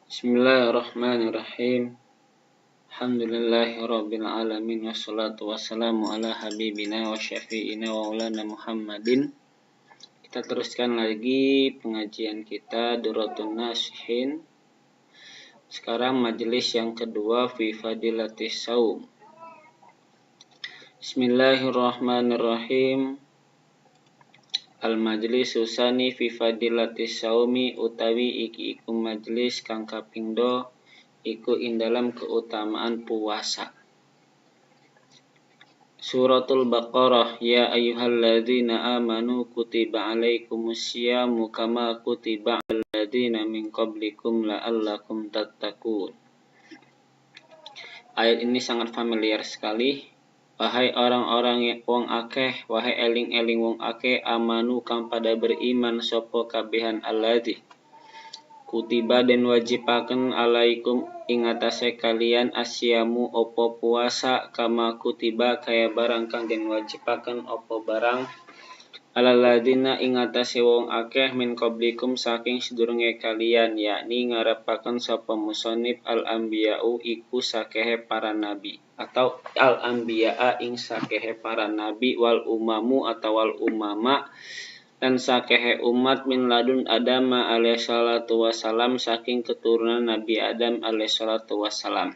Bismillahirrahmanirrahim. Alhamdulillahirabbil alamin wassalatu wassalamu ala habibina wa syafi'ina wa maulana Muhammadin. Kita teruskan lagi pengajian kita Durratun Nasihin. Sekarang majelis yang kedua fi fadilatis saum. Bismillahirrahmanirrahim. Al-majlis susani fi fadilatis saumi utawi iki iku majlis kang kaping 2 iku ing dalam keutamaan puasa. Suratul Baqarah, ya ayyuhalladzina amanu kutiba alaikumusyamu kama kutiba alal ladzina min qablikum la'allakum tattaqun. Ayat ini sangat familiar sekali. Wahai orang-orang wong akeh, wahai eling-eling wong akeh, amanu kang pada beriman sapa kabehan alladzi kutiba den wajibaken alaikum ing atase kalian asyamu opo puasa kama kutiba kaya barang kang den wajibaken opo barang alal ladzina ing atase wong akeh min qablikum saking sedurunge kalian, yakni ngarepaken sapa musannif al-anbiya'u iku sakehe para nabi atau al-anbiya'a ing sakehe para nabi wal umamu atau wal umama dan sakehe umat min ladun Adam alaihi salatu wassalam saking keturunan Nabi Adam alaihi salatu wassalam.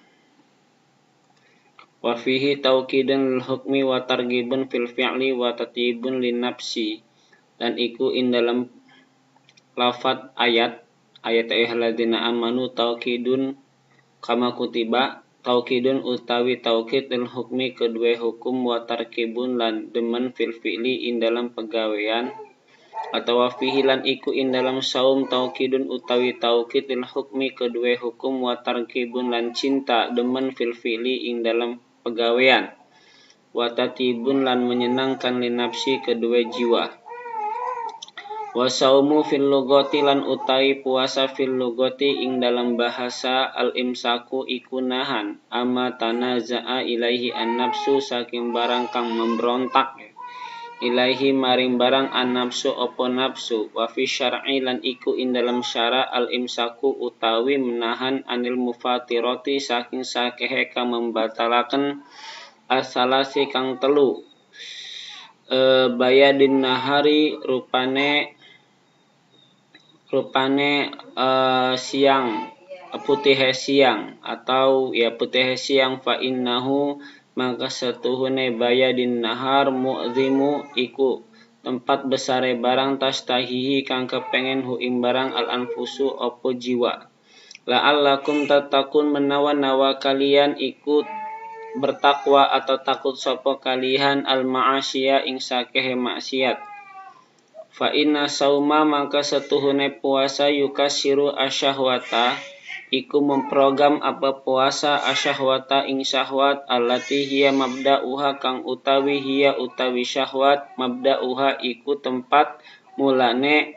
Wa fihi tauqidun lil hukmi wa targhibun fil fi'li wa tatibun lin nafsi. Dan iku in dalam lafaz ayat ayyuhalladzina amanu tauqidun kama kutiba, tauqidun utawi tauqid lil hukmi kedua hukum wa tarkibun lan demen fil fi'li in dalam pegawean atau fihi lan iku in dalam saum tauqidun utawi tauqid lil hukmi kedua hukum wa tarkibun lan cinta demen fil fi'li in dalam pegawean wa tatibun lan menyenangkan li nafsi kedua jiwa. Wa saumu fil lugati lan utawi puasa fil lugati ing dalam bahasa al imsaku iku nahan amma tanaza'a ilaihi an nafsu saking barang kang memberontak ilaihi maring barang an nafsu opo nafsu. Wa fi syar'i lan iku ing dalam syara al imsaku utawi menahan anil mufatirati saking sakehe kang membatalaken asalasi kang telu bayadin nahari rupane siang putih siang atau ya putih siang fa innahu maka setuhune bayadin nahar mu'zimu iku tempat besare barang tastahihi kang kepengen hu ing barang al anfusu opo jiwa. La'allakum tattaqun menawan nawa kalian ikut bertakwa atau takut sapa kalian al ma'asyiya ing sakehe maksiat. Fa inna sauma maka setuhune puasa yukasiru asyahwata iku memprogram apa puasa asyahwata ing syahwat allati hiya mabda'uha kang utawi hiya utawi syahwat mabda'uha iku tempat mulane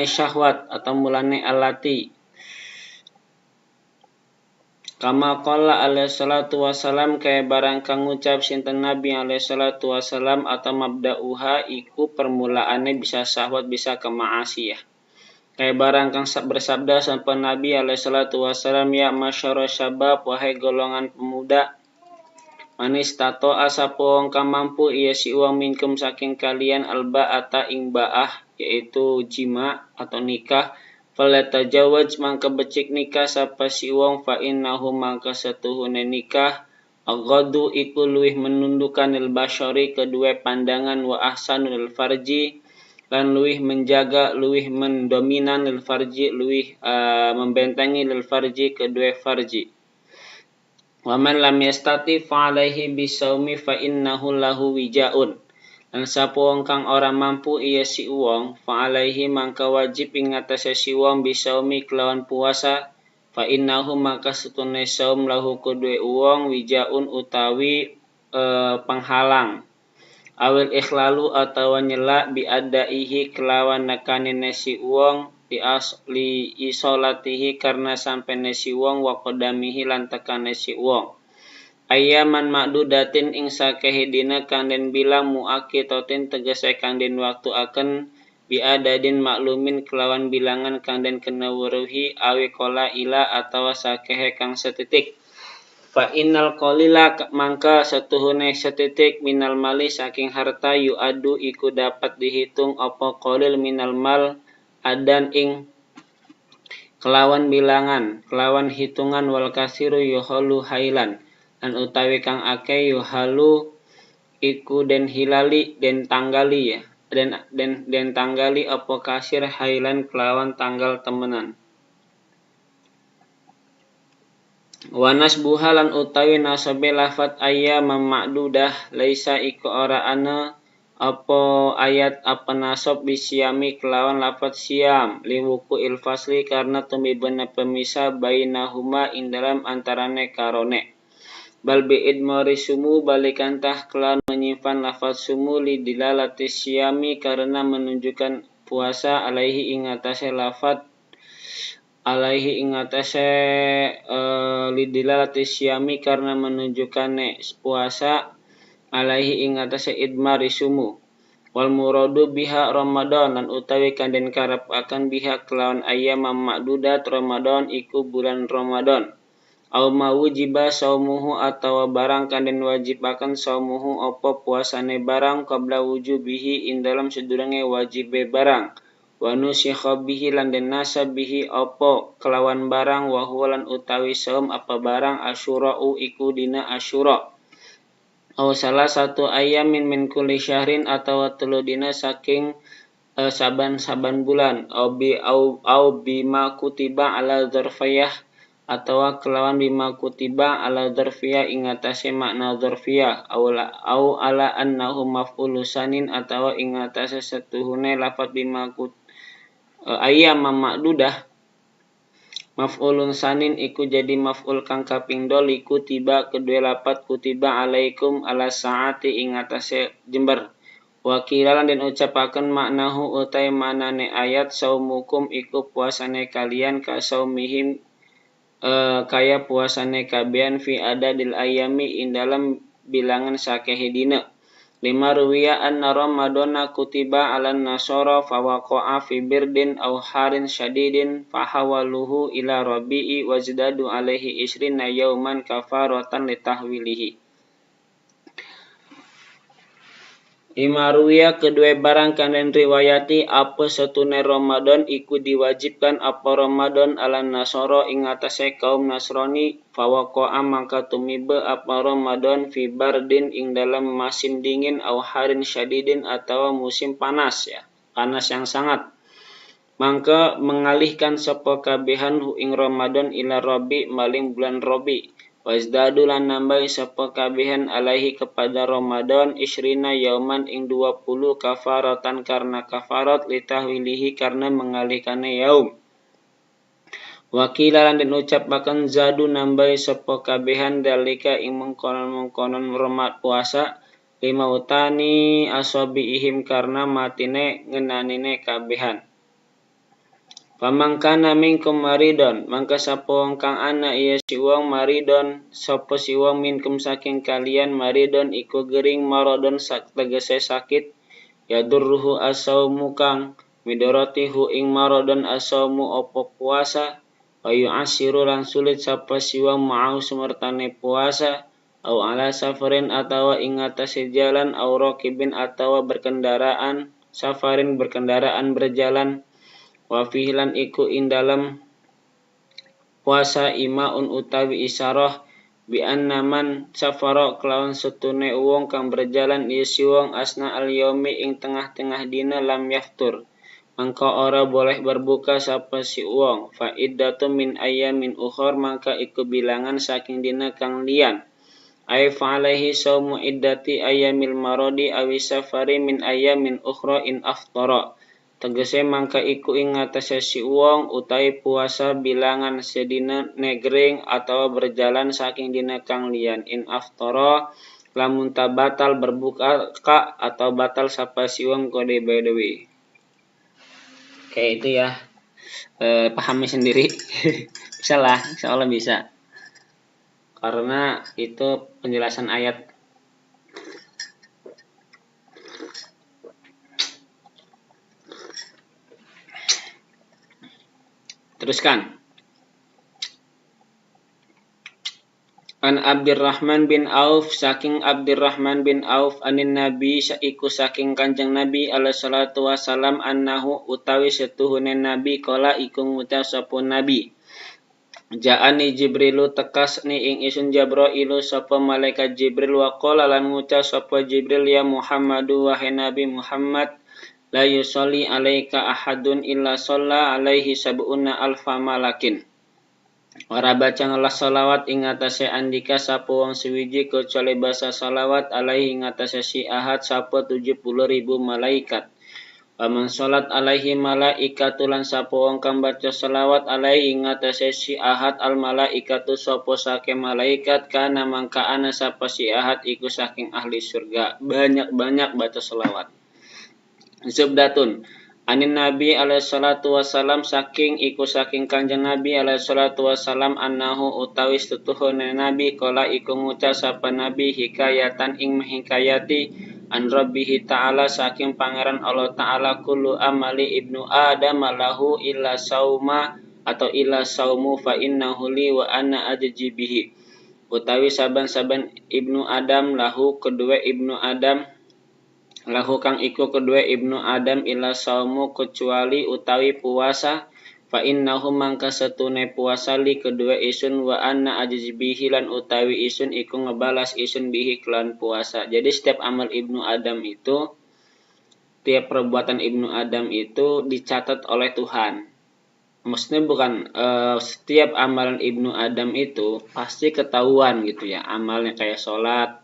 syahwat atau mulane allati kama qala alaihi salatu wassalam kaya barang kang ngucap sinten Nabi alaihi salatu wassalam atau mabda'uha iku permulaane bisa syahwat bisa kemaasiyah. Kayak barang kang bersabda sampai Nabi alaihi salatu wassalam, ya masyara syabab wahai golongan pemuda, manis tato asa wong kang mampu iya si wong minkum saking kalian alba'ata ing ba'ah yaitu jima atau nikah falatajawaj mangka becik nikah sapa si wong fa innahu mangka setuhune nikah aghadu iku luwih menundukkan il basyari kedua pandangan wa ahsanul farji lan luwih menjaga, luwih mendominan lil farji, luwih membentengi lil farji kedua farji. Wa man lam yastati fa alaihi bisaumi fa innahu lahu wijaun. Dan sapa wong kang ora mampu iya si wong fa alaihi mangka wajib ing atase si wong bisaumi kelawan puasa fa innahu maka setune saum lahu kedua wong wijaun utawi penghalang. Awil ikhlalu atau nyela biadaihi kelawan nekane nesi wong di asli isolatihi karena sampai nesi wong wa qadamihi lan tekan nesi wong. Ayaman ma'dudatin ing sakehe dina kang den bilang muakitotin tegese kang den waktu akan biadadin maklumin kelawan bilangan kang den kena weruhi awi kola ila atawa sakehe kang setitik. Fa innal qalila mangka satuhune setitik minal mali saking harta yu'adu iku dapat dihitung apa qalil minal mal adan ing kelawan bilangan kelawan hitungan wal kasiru yuhalu hailan lan utawi kang akeh yuhalu iku den hilali den tanggali ya den tanggali apa kasir hailan kelawan tanggal temenan. Wanas buhalan utawi nasabe lafat ayyam ma'dudah laisa iku ora ana apa ayat apa nasab bisyami kelawan lafat siam liwuku ilfasli karena tumibana pemisah bainahuma ing dalam antarane karone. Bal bi'id sumu balikantah kelawan menyimpan lafaz sumu li dilalati syami karena menunjukkan puasa alaihi ing atase lafaz alaihi ing atase li dilalati syami karena menunjukkan puasa alaihi ing atase idmari sumu. Wal muradu biha Ramadan lan utawi kanden karep akan biha kelawan ayyam ma'dudat Ramadan iku bulan Ramadan. Au mawujiba saumuhu atawa barang kanden wajibakan saumuhu apa puasane barang qabla wujubihi ing dalam sedurunge wajibe barang wa nusikha bihi lan den nasabihi apa kelawan barang wa huwa lan utawi saum apa barang asyura'u iku dina asyura au salah satu ayamin min kulli syahrin atawa 3 dina saking saban-saban bulan au bima kutiba ala dzarfiyah atawa kelawan bima kutiba ala dzarfiyah ing atase makna dzarfiyah au ala annahu maf'ulu sanin atawa ing atase setuhune lafaz bima ayyam ma'dudah maf'ulun sanin iku jadi maf'ul kang kaping 2 kutiba kedua lafaz kutiba alaikum ala saati ing atase jember wakilan den ucapaken maknahu utai manane ayat saumukum iku puasane kalian ka saumihim kaya puasane kabehan fi adadil ayami ing dalam bilangan sakehe dina. Lima ruwiya anna Ramadana kutiba ala nasara fawaqa'a fi birdin aw harin syadidin fahawaluhu ila rabi'i wazdadu alaihi isrina yauman kafaratan litahwilihi. Imaruya kedua barang kanden riwayati apa setune Ramadan iku diwajibkan apa Ramadan ala nasoro ing atase kaum Nasrani fawaqa'a mangka tumiba apa Ramadan fi bardin ing dalam musim dingin au harin syadidin atau musim panas ya panas yang sangat mangka mengalihkan sapa kabehan hu ing Ramadan ila Rabi maling bulan Rabi wazdadu lan nambahi sapa kabehan alaihi kepada Ramadan isrina yauman ing 20 kafaratan karena kafarat litahwilihi karena mengalihkannya yaum. Wakilan dan ucapaken zadu nambahi sapa kabehan dalika ing mengkonon remat puasa lima utani asabiihim karena matine ngenanine kabehan. Pamangkana minkum maridon mangka sapa wong kang ana iya si wong maridon sapa si wong minkum saking kalian maridon iku gering marodon tegese sakit yadurruhu asaumu kang midoratihu ing marodon asaumu opo puasa ayu asiru lan sulit sapa si wong mau sumertane puasa au ala safarin atawa ing atase jalan au raqibin atawa berkendaraan safarin berkendaraan berjalan wa fihilan iku ing dalam puasa imaun utawi isyarah bi anna man safara kelawan setune wong kang berjalan isi wong asna al yaumi ing tengah-tengah dina lam yaftur mangka ora boleh berbuka sapa si wong fa iddatu min ayyamin ukhur mangka iku bilangan saking dina kang liyan ay fa alaihi saumu iddati ayyamil maradi awi safari min ayyamin ukhra in aftara tegese mangka iku ing atase si wong utawi puasa bilangan sedina negering atau berjalan saking dina kang liyan in aftara lamun batal berbuka ka atau batal sapa si wong kode by the way. Oke itu ya pahami sendiri bisa lah insyaallah bisa karena itu penjelasan ayat. Teruskan. An Abdurrahman bin Auf saking Abdurrahman bin Auf anin Nabi iku saking Kanjeng Nabi alaihi salatu wasalam annahu utawi setuhune Nabi kala iku ngucap sapa Nabi. Ja'ani Jibrilu tekas ni ing isun Jabrailu sapa malaikat Jibril wa qala lan ngucap sapa Jibril ya Muhammadu wahai Nabi Muhammad la yusolli alaika ahadun illa sholla alaihi sab'una alfa malakin. Ora baca ngalah salawat ing atase andika sapa wong suwiji kecuali basa salawat alaihi ing atase si ahad sapa 70.000 malaikat. Paman salat alaihi malaikatu lan sapa wong kang baca salawat alaihi ing atase si ahad al malaikatu sapa saking malaikat kana mangka ana sapa si ahad iku saking ahli surga. Banyak-banyak baca salawat. Zubdatun anin Nabi alaihi salatu wasalam saking Kanjeng Nabi alaihi salatu wasalam annahu utawi setuhune Nabi kala iku ngucap sapa Nabi hikayatan ing menghikayati an Rabbihi ta'ala saking pangeran Allah ta'ala kullu amali ibnu Adam lahu illa sauma atau illa saumu fa innahu li wa ana ajji bihi. Utawi saban-saban ibnu Adam lahu kedua ibnu Adam lahu kang iku kedua ibnu Adam ila saumu kecuali utawi puasa fa innahu mangka setune puasa li kedua isun wa anna ajzibihi lan utawi isun iku ngebalas isun bihi kelan puasa. Jadi setiap amal ibnu Adam itu, tiap perbuatan ibnu Adam itu dicatat oleh Tuhan. Maksudnya bukan setiap amalan ibnu Adam itu pasti ketahuan gitu ya, amalnya kayak sholat,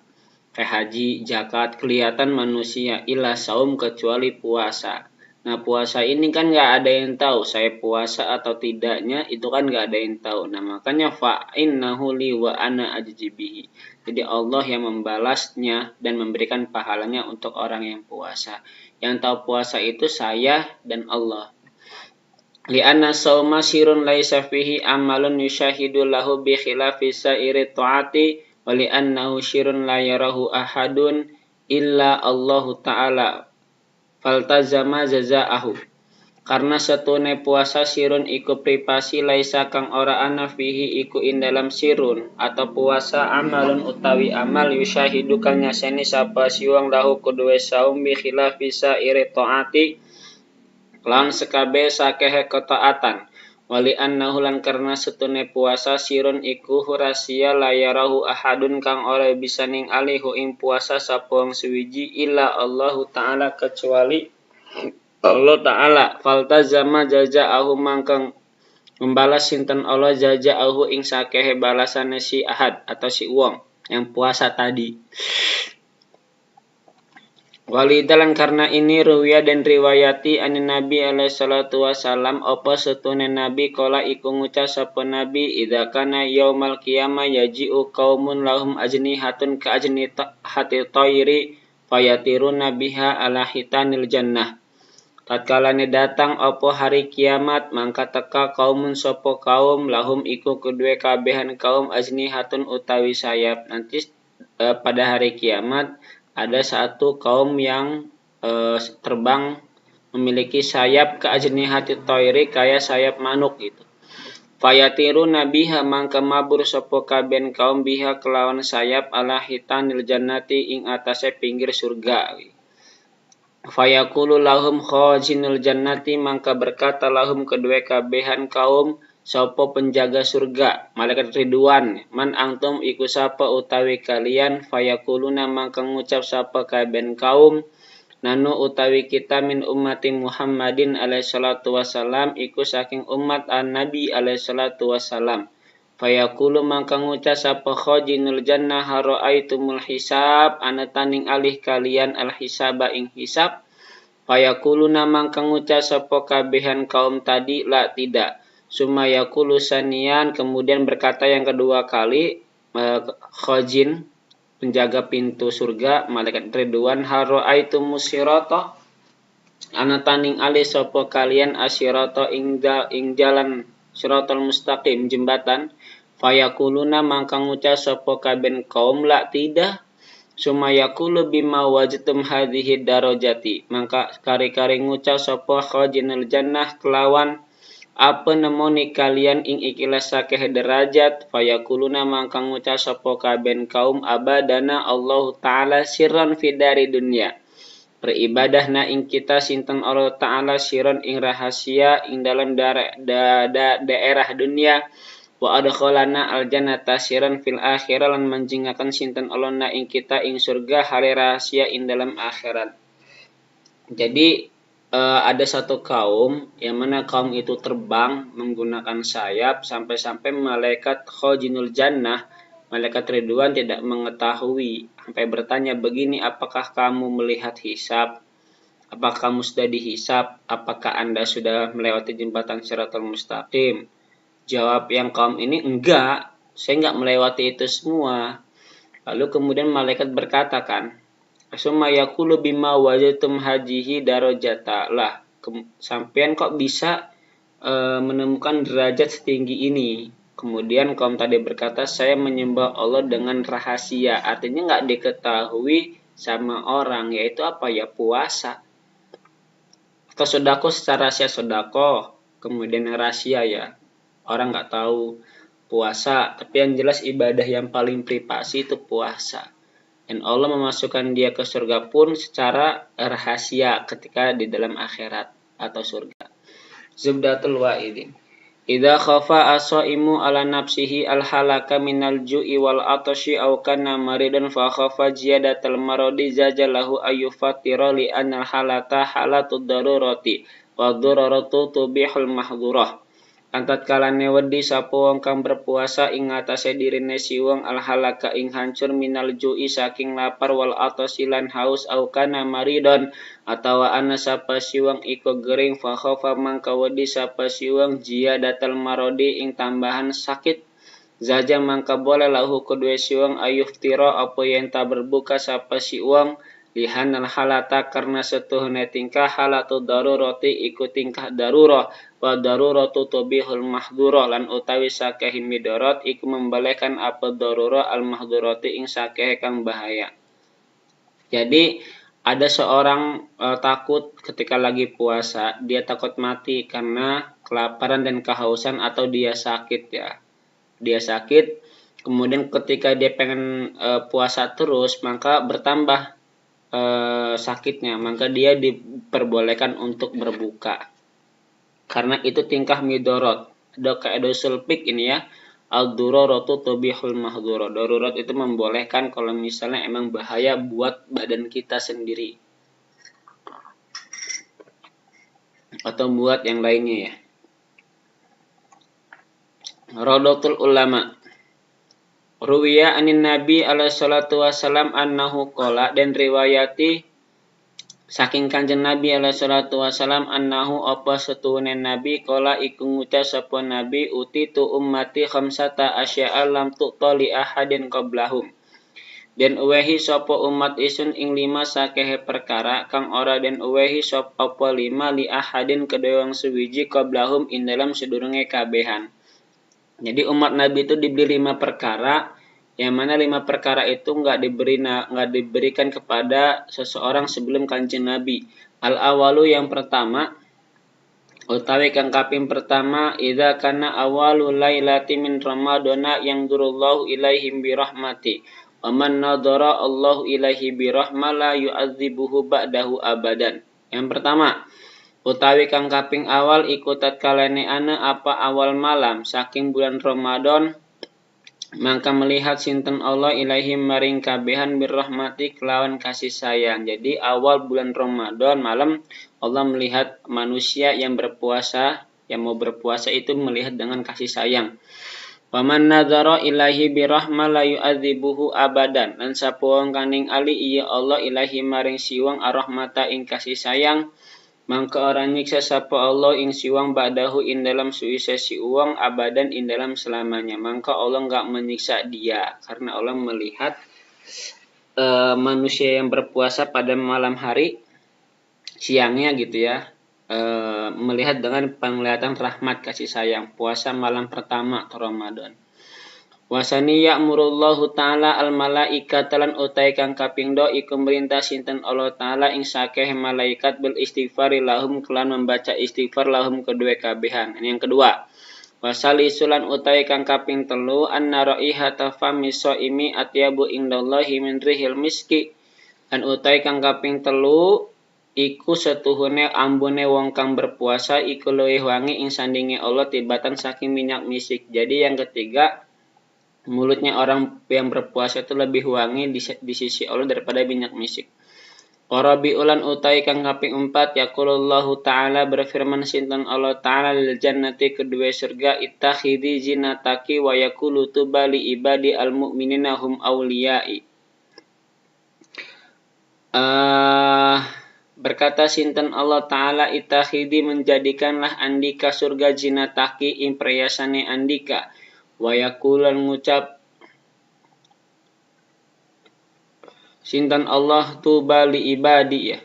kayak haji, zakat, kelihatan manusia ila saum kecuali puasa. Nah puasa ini kan nggak ada yang tahu saya puasa atau tidaknya, itu kan nggak ada yang tahu. Nah makanya fa innahu li wa ana ajzibihi. Jadi Allah yang membalasnya dan memberikan pahalanya untuk orang yang puasa. Yang tahu puasa itu saya dan Allah. Li'anna sauma sirun laisa fihi amalun yushahidu lahu bi khilafi sa'iri ta'ati wali annahu syirun la yarahu ahadun illa Allah ta'ala faltazama jazaahu. Karena setune puasa sirun iku pripasi laisa kang ora ana fihi iku in dalam sirun atau puasa amalun utawi amal yushahidu kang nyaseni sapa siwang lahu kuduwe saum bi khilafi sa'iri ta'ati lan sekabe sakehe ketaatan. Wali annahu lan karena setune puasa sirun iku rahasia layarahu ahadun kang ora bisa ningali hu ing puasa sapa wong suwiji illa Allah ta'ala kecuali Allah ta'ala. Faltazama jazaahu mangkang membalas sinten Allah jazaahu ing sakehe balasane si ahad atau si wong yang puasa tadi. Walidalan karena ini ruwiya dan riwayati anin Nabi alaihi salatu wasalam apa setune Nabi kala iku ngucap sapa Nabi idza kana yaumal qiyamah yaji'u qaumun lahum ajnihatun ka ajnihati tayri fayatiruna biha ala hitanil jannah. Tatkalane datang apa hari kiamat mangka teka kaumun sapa kaum lahum iku kedue kabehan kaum ajnihatun utawi sayap. Nanti pada hari kiamat ada satu kaum yang terbang memiliki sayap ke ajnihati thairi kayak sayap manuk gitu. Fayatiru nabiha mangka mabur sapa kaben kaum biha kelawan sayap ala hitanil jannati ing atase pinggir surga. Fayaqulu lahum khazinul jannati mangka berkata lahum kedua kabehan kaum sapa penjaga surga malaikat Ridwan man antum iku sapa utawi kalian fayaquluna mangka ngucap sapa kaben kaum nanu utawi kita min ummati Muhammadin alaihi salatu wasalam iku saking umat an-nabi alaihi salatu wasalam. Fayaqulu mangka ngucap sapa khazinul jannah ra'aitumul hisab ana taning alih kalian al hisaba ing hisab. Fayaquluna mangka ngucap sapa kabehan kaum tadi la tidak. Sumayaqulu sanian kemudian berkata yang kedua kali khazin penjaga pintu surga malaikat Ridwan haraitum musirata ana taning ali sapa kalian asyirata ing jalan siratal mustaqim jembatan. Fayaquluna mangka ngucap sapa kaben kaum la tidak. Sumayaqulu bima wajtum hadhihi darajati mangka kari-kari ngucap sapa khazinul jannah kelawan apa nemoni kalian ing ikilah sakeh derajat fayakuluna mangka ngucap sapa kaben kaum abadana Allah taala sirran fi dari dunya peribadahna ing kita sinten Allah taala sirran ing rahasia ing dalam daerah dunia wa adkhalana aljannata sirran fil akhirah lan manjingaken sinten Allah na ing kita ing surga hale rahasia ing dalam akhirat. Jadi ada satu kaum yang mana kaum itu terbang menggunakan sayap sampai-sampai malaikat khojinul jannah, malaikat Ridwan tidak mengetahui sampai bertanya begini, apakah kamu melihat hisab? Apakah kamu sudah dihisab? Apakah Anda sudah melewati jembatan Shiratal Mustaqim? Jawab yang kaum ini, enggak, saya enggak melewati itu semua. Lalu kemudian malaikat berkata kan, Summa yaqulu bima wajadtum hajihi darajata. Lah, sampean kok bisa menemukan derajat setinggi ini? Kemudian kaum tadi berkata, saya menyembah Allah dengan rahasia. Artinya nggak diketahui sama orang, yaitu apa ya? Puasa. Atau sodako secara rahasia sodako. Kemudian rahasia ya, orang nggak tahu puasa. Tapi yang jelas ibadah yang paling privasi itu puasa. Dan Allah memasukkan dia ke surga pun secara rahasia ketika di dalam akhirat atau surga. Zubdatul Wa'idin. Idza khafa as-shaimu ala nafsihi al-halaka minal ju'i wal atashi aw kana maridan fa khafa ziyadatal maradi zajalahu ayyufatira li anal halata halatud darurati wa daruratu tubihul mahdhurah. Antat kalane wedi sapa wong kang berpuasa ing ngatasé dirine si wong alhalaka ing hancur minal ju'i saking lapar wal atasilan haus au kana maridon atawa ana sapa si wong iku gering fa khafa mangka wedi sapa si wong ziyadatal marodi ing tambahan sakit zaja mangka boleh lahu kedue si wong ayuftira apa yen ta berbuka sapa si wong lihanal halata karena setuhune tingkah halatu darurati iku tingkah darurah wa daruratu tubihul mahdhurah lan utawi sakeh midarat iku membalikan apa darurah al mahdhurati ing sakeh kang bahaya. Jadi ada seorang takut ketika lagi puasa, dia takut mati karena kelaparan dan kehausan atau dia sakit ya. Dia sakit, kemudian ketika dia pengen puasa terus maka bertambah sakitnya, maka dia diperbolehkan untuk berbuka. Karena itu tingkah midorot. Ada kaidah sulpik ini ya. Al-duraratu tubihul mahdhura. Darurat itu membolehkan kalau misalnya emang bahaya buat badan kita sendiri. Atau buat yang lainnya ya. Radatul ulama. Ruwiya anin Nabi alaihi salatu wasalam annahu qala, dan riwayati saking Kanjeng Nabi alaihi salatu wasalam annahu apa setuhune Nabi qala iku ngucap sapa Nabi utitu ummati khamsata asya'a lam tu'ta li ahadin qablahum. Den uwehi sapa umat isun ing 5 sakehe perkara kang ora den uwehi sapa apa 5 li ahadin kedue wong suwiji qablahum ing dalam sedurunge kabehan. Jadi umat Nabi itu diberi 5 perkara, yang mana 5 perkara itu nggak diberikan kepada seseorang sebelum Kanjeng Nabi. Al-awalu yang pertama, utawi kang kaping pertama, idza kana awalu lailati min ramadana yang durullahu ilaihim birahmati. Wa man nadara Allahu ilaihi birahmah la yu'adzibuhu ba'dahu abadan. Yang pertama, utawi kang kaping awal iku tatkalane ana apa awal malam saking bulan Ramadan mangka melihat sinten Allah ilahi maring kabehan birrahmati kelawan kasih sayang. Jadi awal bulan Ramadan malam Allah melihat manusia yang berpuasa, yang mau berpuasa itu melihat dengan kasih sayang. Waman nadzara ilahi birahmah la yu'adzibuhu abadan. Lan sapa wong kaning ali iya Allah ilahi maring siwang arahmata ing kasih sayang mangka orang nyiksa sapa Allah ing siwang ba'dahu in dalam suisa si uang abadan in dalam selamanya. Maka Allah enggak menyiksa dia karena Allah melihat manusia yang berpuasa pada malam hari siangnya gitu ya, melihat dengan penglihatan rahmat kasih sayang puasa malam pertama Ramadan. Wasani ya'murullahu ta'ala al malaikata lan utai kang kaping do iku merintah sinten Allah ta'ala ing sakeh malaikat bil istighfari lahum kelan membaca istighfar lahum kedua kabehan. Ini yang kedua. Wasali sulan utai kang kaping telu anna raihata fami shaimi atyabu indallahi min rihil miski. Lan utai kang kaping telu iku setuhune ambune wong kang berpuasa iku luwih wangi ing sandinge Allah tibatan saking minyak misik. Jadi yang ketiga, mulutnya orang yang berpuasa itu lebih wangi di sisi Allah daripada minyak misik. Warabi ulan utai kang kaping 4 yaqulullahu ta'ala berfirman sinten Allah ta'ala lil jannati kedua surga ittakhidhi zinataki wa yaqulu tubali ibadi al mu'minina hum awliyai. Berkata sinten Allah ta'ala ittakhidhi menjadikanlah andika surga zinataki ing perhiasane andika. Wayakulan ngucap sinten Allah tuba li ibadi ya.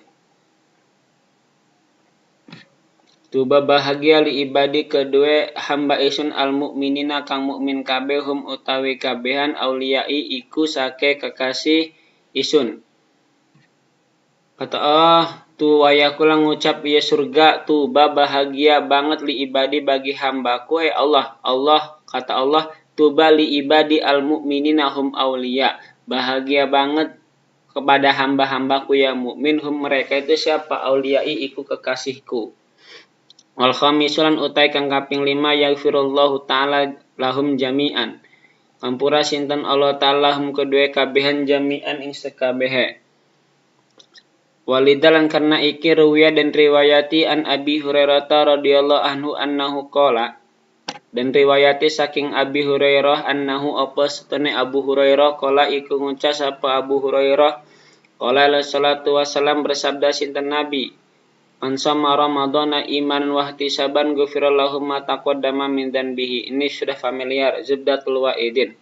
Tuba bahagia li ibadi kedua hamba isun al mukminina kang mukmin kabeh hum utawi kabehan auliyai iku sake kekasih isun. Kata tu wayakulan ngucap ya surga tuba bahagia banget li ibadi bagi hambaku Allah kata Allah tuba li ibadi al mu'minina hum awliya. Bahagia banget kepada hamba-hambaku yang mukmin hum mereka itu siapa? Auliyai iku kekasihku. Wal khamisulan utai kang kaping 5 yaghfirullahu ta'ala lahum jami'an. Kampura sinten Allah ta'ala hum kedua kabehan jami'an ing sekabehe. Walidalan karena iki ruwiya dan riwayati an Abi Hurairah radhiyallahu anhu annahu qala. Dan riwayati saking Abi Hurairah annahu apa setene Abu Hurairah qala iku ngucap sapa Abu Hurairah qala sallallahu wasallam bersabda sinten Nabi man sama Ramadhana imanan wa ihtisaban ghufira lahu ma taqaddama min dzanbihi. Ini sudah familiar Zubdatul Wa'idin.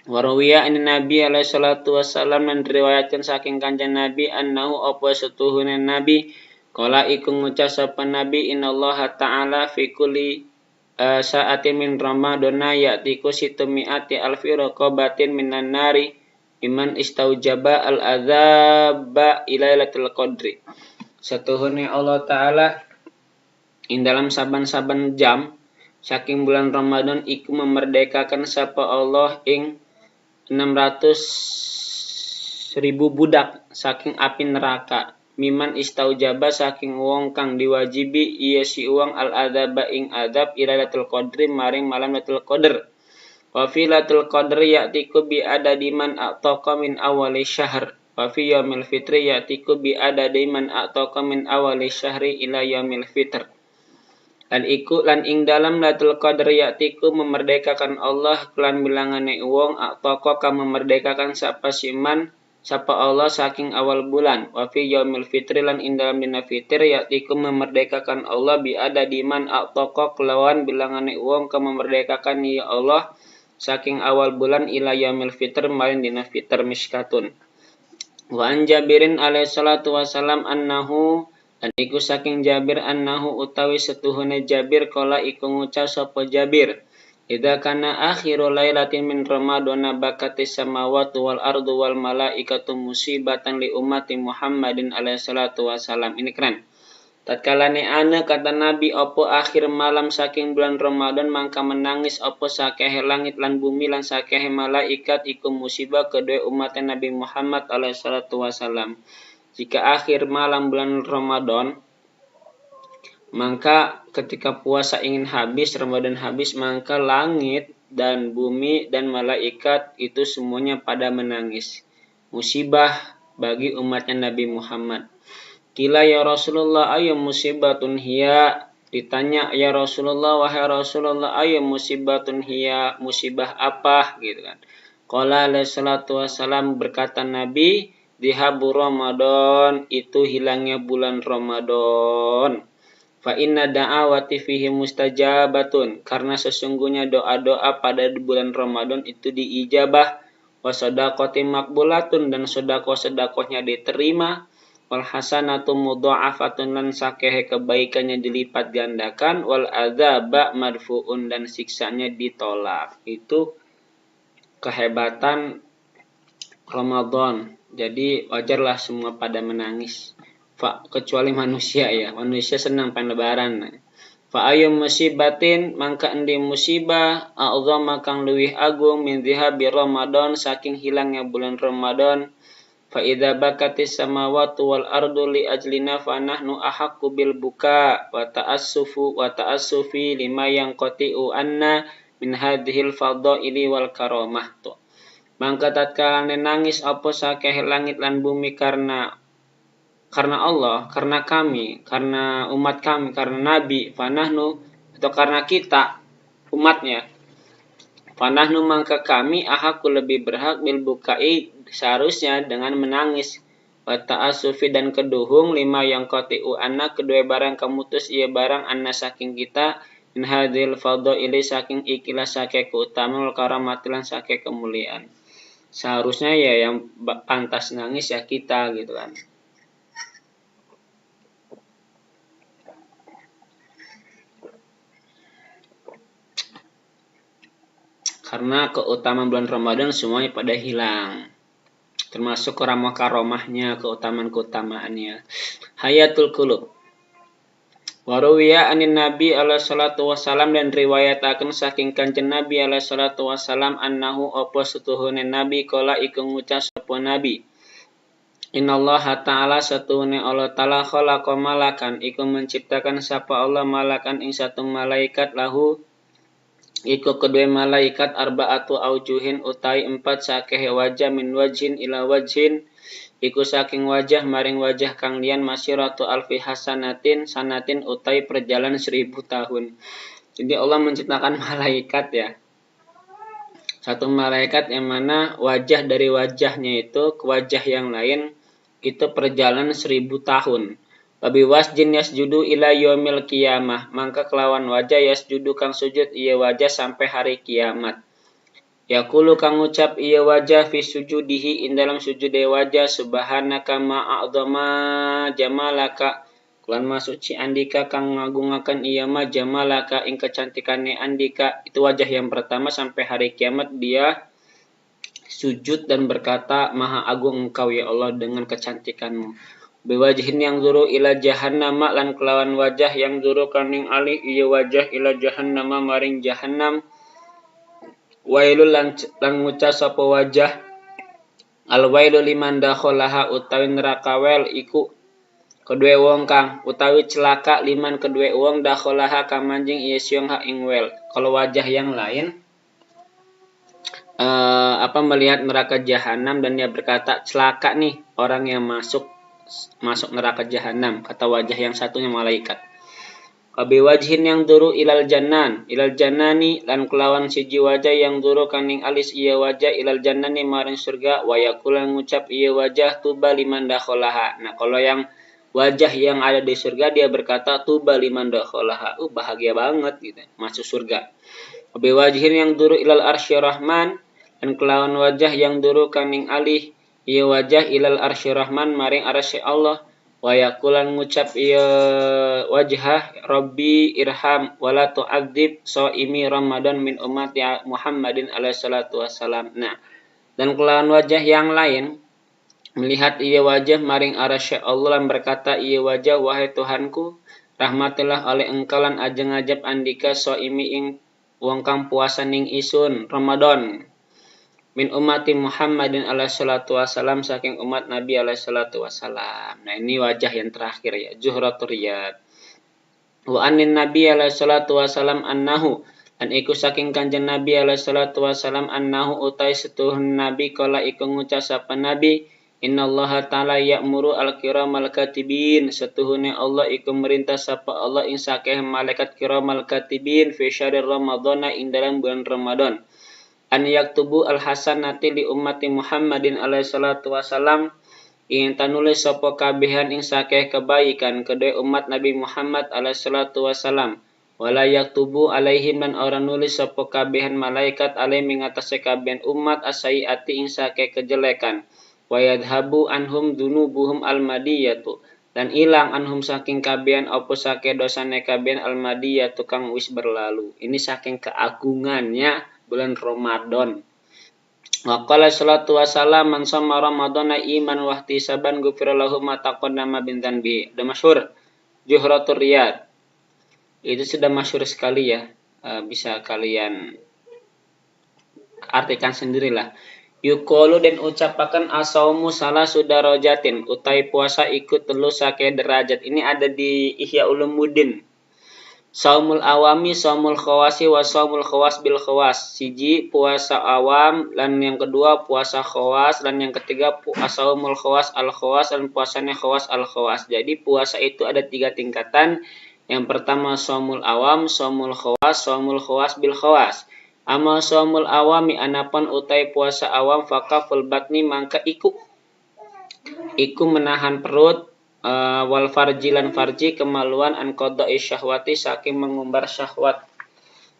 Warawiya an Nabi alaihi salatu wasallam dan diriwayatkan saking kanjeng Nabi annahu apa setuhune Nabi qala iku ngucap sapa Nabi innallaha ta'ala fi kulli saati min Ramadana ya'tiku situmi'ati alfi raqabatin minan nari iman istaujaba al-adzaba ilailatul qadri. Setuhune Allah Ta'ala ing dalam saban-saban jam saking bulan Ramadan iku memerdekakan sapa Allah ing 600.000 budak saking api neraka. Miman istaujaba saking wong kang diwajibi iya si wong al-adzaba ing adab ilailatul qadri maring malam Lailatul Qadar. Wa fi Lailatul Qadri ya'tiku bi adadi man a'taqa min awali syahr. Wa fi yaumil fitri ya'tiku bi adadi man a'taqa min awali syahri ila yaumil fitr. Lan iku lan ing dalam Lailatul Qadar ya'tiku memerdekakan Allah kelan bilangane wong a'taqa kang memerdekakan sapa siman sapa Allah saking awal bulan. Wa fi yaumil fitri lan ing dalam dina fitr ya'tiku memerdekakan Allah bi adadi man a'taqa kelawan bilangane wong kang memerdekakan ya Allah saking awal bulan ila yaumil fitr maring dina fitr Mishkatun. Wa an Jabirin alaihi salatu wasalam annahu dan iku saking Jabir annahu utawi setuhune Jabir kala iku ngucap sapa Jabir idza kana akhiru lailatin min ramadana bakatis samawati wal ardu wal malaikatu musibatan li ummati Muhammadin alaihi salatu wasalam. Ini keren. Tatkalane ana kata Nabi opo akhir malam saking bulan Ramadan mangka menangis opo sakehe langit lan bumi lan sakehe malaikat iku musibah kedua umat Nabi Muhammad alaihi salatu wasalam. Jika akhir malam bulan Ramadan maka ketika puasa ingin habis, Ramadan habis, maka langit dan bumi dan malaikat itu semuanya pada menangis. Musibah bagi umatnya Nabi Muhammad. Kila ya Rasulullah ayo musibatun hiya. Ditanya ya Rasulullah wahai Rasulullah ayo musibatun hiya, musibah apa gitu kan. Qala alaihi salatu wasalam berkata Nabi dihabu Ramadan itu hilangnya bulan Ramadan. Fa inna da'awati fihi mustajabatun karena sesungguhnya doa-doa pada bulan Ramadan itu diijabah wa shadaqati maqbulatun dan sedekah-sedekahnya diterima wal hasanatu mudha'afatun lan sakehe kebaikannya dilipat gandakan wal adzaba marfu'un dan siksanya ditolak. Itu kehebatan Ramadan. Jadi wajarlah semua pada menangis. Kecuali manusia ya. Manusia senang pan lebaran. Fa ayyum musibatin mangka endi musibah a'zama kang luwih agung min dzihabi Ramadan saking hilangnya bulan Ramadan. Fa idza bakatis samawati wal ardu li ajlina fa nahnu ahaqqu bil buka wa ta'assufi lima yanqati'u anna min hadhil fadhaili wal karamah. Mangka tatkala nangis apa sakeh langit lan bumi karena Allah, karena kami, karena umat kami, karena Nabi, fanahnu atau karena kita umatnya. Fanahnu mangka kami ahaku lebih berhak bil bukai seharusnya dengan menangis. Wa ta'assufi dan keduhung lima yang qati'u anna kedua barang kemutus ia barang anna saking kita min hadhil fadhaili saking ikilah sake keutamaan karamatilan sake kemuliaan. Seharusnya ya yang pantas nangis ya kita gitu kan. Karena keutamaan bulan Ramadan semuanya pada hilang. Termasuk karomah-karomahnya, keutamaan-keutamaannya. Hayatul Qulub. Waruwiya anin Nabi alaihi salatu wassalam dan riwayataken saking Kanjeng Nabi alaihi salatu wassalam annahu apa setuhune Nabi kala iku ngucap sapa Nabi. Innallaha ta'ala setuhune Allah ta'ala khalaqa malakan iku menciptakan sapa Allah malakan ing satu malaikat lahu iku kedua malaikat arba'atu aujuhin utai 4 sakeh wajah min wajhin ila wajhin iku saking wajah maring wajah kang liyan masyiratu alfi sanatin utai perjalanan 1000 tahun. Jadi Allah menciptakan malaikat ya. Satu malaikat yang mana wajah dari wajahnya itu ke wajah yang lain itu perjalanan 1000 tahun. Babi wasjin yasjudu ila yaumil qiyamah, mangka kelawan wajah yasjudu kang sujud iya wajah sampai hari kiamat. Yaqulu kang ngucap iya wajah fi sujudihi ing dalam sujude wajah subhanaka ma'adzama jamalaka lan masuci andika kang ngagungaken iya ma jamalaka ing kecantikane andika. Itu wajah yang pertama sampai hari kiamat dia sujud dan berkata maha agung engkau ya Allah dengan kecantikanmu. Biwajihin yang zuru ila jahannam lan kelawan wajah yang zuru kaning ali iya wajah ila jahannam maring jahannam. Wailul lan ngucap sapa wajah al wailu liman dakhalaha utawi neraka wel iku kedue wong kang utawi celaka liman kedue wong dakhalaha kamanjing iya siung ha ing wel. Kalau wajah yang lain melihat neraka jahanam dan dia berkata celaka nih orang yang masuk neraka jahanam, kata wajah yang satunya malaikat. Abi wajhin yang duru ilal jannani lan kelawan siji wajah yang duru kaning alis iya wajah ilal jannani maring surga wa yakulan ngucap iya wajah tuba liman dakhalaha. Nah, kalau yang wajah yang ada di surga dia berkata tuba liman dakhalaha. Bahagia banget gitu masuk surga. Abi wajhin yang duru ilal arsy rahman dan kelawan wajah yang duru kaning alih iya wajah ilal arsy rahman maring arsy Allah wa yakulan ngucap iya wajah rabbi irham wala tu'adzib shaimi ramadan min ummati Muhammadin alaihi salatu wassalam. Nah, dan kelawan wajah yang lain melihat iya wajah maring arsy Allah lan berkata iya wajah wahai Tuhanku rahmatilah oleh engkau lan ajeng ajab andika shaimi ing wong kang puasa ning isun Ramadan min ummati Muhammadin alaihi salatu wassalam saking umat Nabi alaihi salatu wassalam. Nah, ini wajah yang terakhir ya, Zuhratul Riyad. Wa anin Nabi alaihi salatu wassalam annahu dan iku saking Kanjeng Nabi alaihi salatu wassalam annahu utai setuhun Nabi kala iku ngucap sapa Nabi innallaha ta'ala ya'muru al-kiramal katibin setuhune Allah iku merintah sapa Allah ing sakeh malaikat kiramal katibin fi syahril ramadhana ing dalam bulan Ramadan. An yaktubu al-hasanati li ummati Muhammadin alaihi salatu wassalam ingin tanulis sapa kabehan ing sakeh kebaikan kedua umat Nabi Muhammad alaihi salatu wassalam wala yaktubu alaihim dan orang nulis sapa kabehan malaikat alaihim mengatasi kabehan umat asaiati ing sakeh kejelekan wa yadhabu anhum dunubuhum al-madiyatu dan ilang anhum saking kabehan apa sakeh dosane kabehan al-madiyatu kang wis berlalu. Ini saking keagungannya bulan Ramadan. Wa qala salatu wasalam man shoma ramadhana iman wa ihtisaban ghufira lahu ma taqaddama min dzanbi. Udah masyhur Juhratul Riyad. Itu sudah masyhur sekali ya. Bisa kalian artikan sendirilah. Yukolu dan ucapakan asaumu salah sudarajatin. Utai puasa ikut telu sake derajat. Ini ada di Ihya Ulumuddin. Saumul awami, saumul khawasi, wa saumul khawas bil khawas. Siji puasa awam, dan yang kedua puasa khawas, dan yang ketiga saumul khawas al khawas, dan puasanya khawas al khawas. Jadi puasa itu ada 3 tingkatan. Yang pertama saumul awam, saumul khawas bil khawas. Amal saumul awami anapan utai puasa awam fakaful batni mangka iku menahan perut, wal farji lan farji kemaluan an qada'i syahwati saking mengumbar syahwat.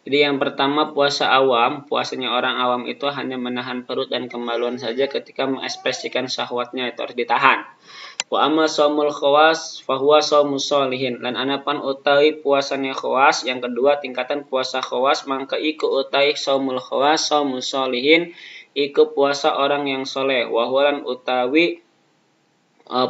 Jadi yang pertama puasa awam, puasanya orang awam itu hanya menahan perut dan kemaluan saja ketika mengekspresikan syahwatnya, itu harus ditahan. Wa amma shaumul khawas fa huwa shaumus sholihin. Lan anapan utawi puasanya khawas, yang kedua tingkatan puasa khawas mangka iku utawi shaumul khawas shaumus sholihin, iku puasa orang yang soleh. Wa huwa utawi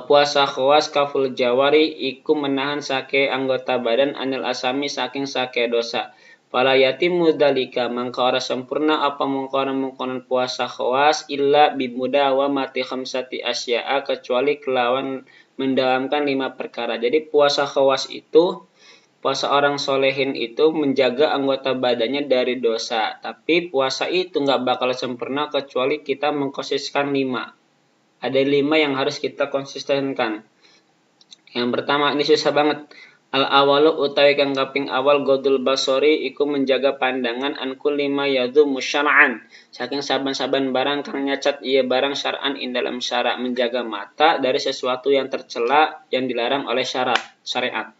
puasa khawas kaful jawari iku menahan sake anggota badan anil asami saking sake dosa. Fala yatimu dzalika mangka ora sempurna apa mengkonon puasa khawas illa bimudawamati khamsati asya'a kecuali kelawan mendawamkan 5 perkara. Jadi puasa khawas itu, puasa orang solehin itu menjaga anggota badannya dari dosa. Tapi puasa itu nggak bakal sempurna kecuali kita mengkonsisten 5. Ada 5 yang harus kita konsistenkan. Yang pertama, ini susah banget. Al-awalu utawi kang kaping awal godul basori iku menjaga pandangan an kulli ma yadhumu syar'an. Saking saban-saban barang kang nyacat ieu barang syar'an ing dalam syara, menjaga mata dari sesuatu yang tercela yang dilarang oleh syariat.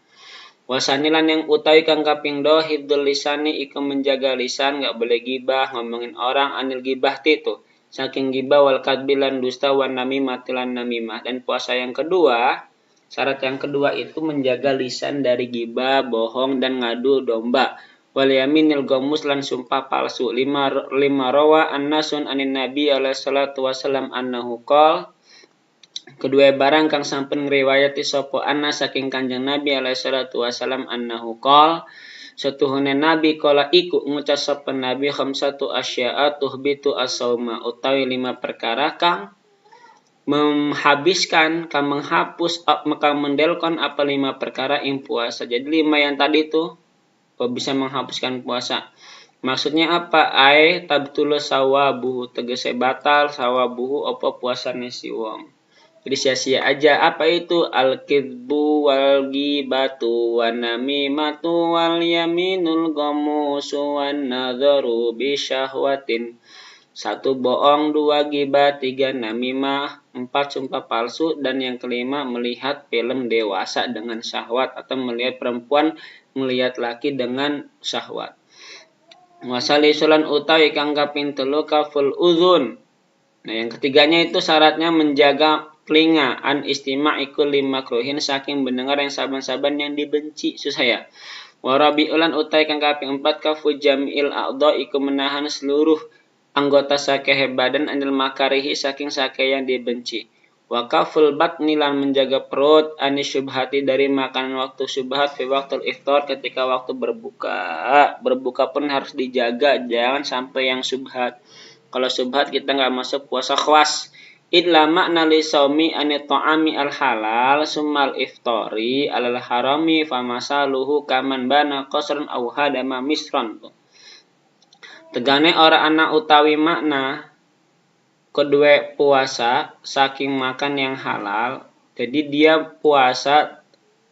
Wasanilan yang utawi kang kaping do hifdzul lisani iku menjaga lisan, enggak boleh gibah, ngomongin orang, anil gibah itu. Saking gibah wal kadbi lan dusta wan namimah lan namimah. Dan puasa yang kedua, syarat yang kedua itu menjaga lisan dari gibah, bohong dan ngadu domba. Wal yaminil gomus lan sumpah palsu. Lima rawa an-nasun anin nabi alaihi salatu wasallam annahu qol. Kedua barang kang sampun ngriwayati sapa anna saking Kanjeng Nabi alaihi salatu wasallam annahu qol. Setuhune Nabi kala iku ngucap sapa Nabi khamsatu asya'a tuhbitu as-sauma, utawi 5 perkara kang menghabiskan, kang menghapus, kang mendelkon apa 5 perkara ing puasa. Jadi 5 yang tadi itu bisa menghapuskan puasa. Maksudnya apa? Ai tabtulu sawabuhu, tegese batal sawabuhu apa puasane si wong. Jadi sia-sia aja. Apa itu? Al-kidbu wal ghibatu wan namimatu wal yaminul ghamusu wan nadharu bi syahwatin. 1 bohong, 2 ghibah, 3 namimah, 4 sumpah palsu, dan yang kelima melihat film dewasa dengan syahwat atau melihat perempuan melihat laki dengan syahwat. Wasalisulan utawi kang kaping 3 kaful uzun. Nah, yang ketiganya itu syaratnya menjaga telinga, an istima' ikul 5 makruhin saking mendengar yang saban-saban yang dibenci. Susah ya. Warabi'ulan utai kang kaping 4 kafu jam'il a'dha iku menahan seluruh anggota sakeh badan anil makarihi saking sakeh yang dibenci. Wa kaful batni lan menjaga perut anis syubhati dari makanan waktu syubhat fi waktul iftar ketika waktu berbuka. Berbuka pun harus dijaga, jangan sampai yang syubhat. Kalau syubhat kita nggak masuk puasa khawas. Illa makna li saumi anit ta'ami al halal summal iftari alal harami famasaluhu kaman bana qasran aw hadama misran. Tegane ora ana utawi makna kedua puasa saking makan yang halal. Jadi dia puasa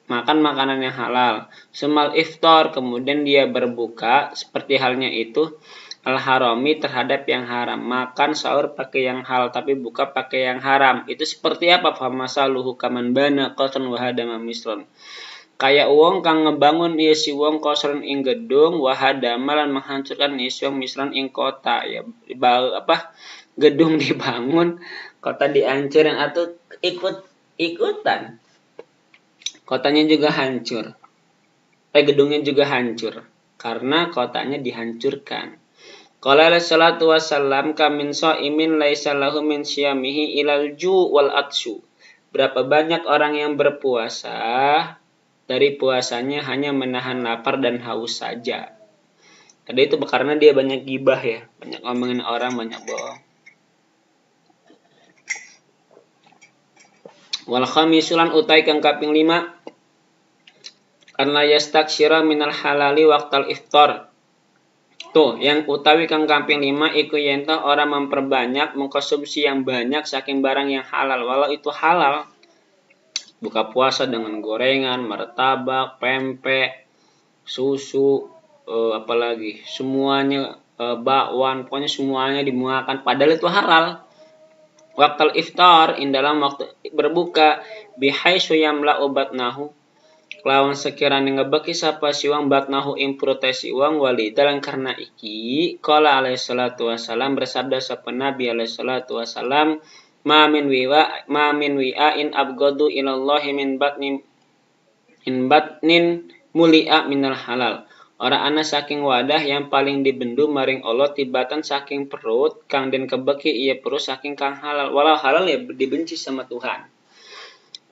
makan makanan yang halal. Summal iftar kemudian dia berbuka seperti halnya itu al-harami terhadap yang haram. Makan sahur pakai yang halal tapi buka pakai yang haram. Itu seperti apa? Famasaluhu kaman bana qasran wa hadama misran. Kayak wong kang ngebangun ieu si wong qasran ing gedung wa hadama lan menghancurkan ieu si wong misran ing kota. Ya gedung dibangun, kota dihancurin atau ikut-ikutan. Kotanya juga hancur. Gedungnya juga hancur karena kotanya dihancurkan. Qala alaihi salatu wassalam kamin shaimin laisa lahu min syamihi ilal ju wal atsyu. Berapa banyak orang yang berpuasa, dari puasanya hanya menahan lapar dan haus saja. Tadi itu karena dia banyak gibah ya, banyak ngomongin orang, banyak bohong. Wal khamisulan utai kang kaping 5 karena yastaksyira minal halali waqtal iftar. Tuh, yang utawi kang kaping 5 iku yen orang memperbanyak mengkonsumsi yang banyak saking barang yang halal. Walau itu halal, buka puasa dengan gorengan, martabak, pempek, susu, apalagi semuanya, bakwan, pokoknya semuanya dimuakan padahal itu halal. Waqtal iftar dalam waktu berbuka bihaitsu yamla'u batnahu lawan sekiranya ngebeki sapa siwang batnahu ing perutnya siwang walidalan karena iki qala alaihi salatu wasalam bersabda sapa Nabi alaihi salatu wasalam ma min wi'a in abghadu ilallahi min batnin muli'a minal halal. Ora ana saking wadah yang paling dibendu maring Allah tibatan saking perut kang den kebeki ieu perut saking kang halal. Walau halal ya dibenci sama Tuhan.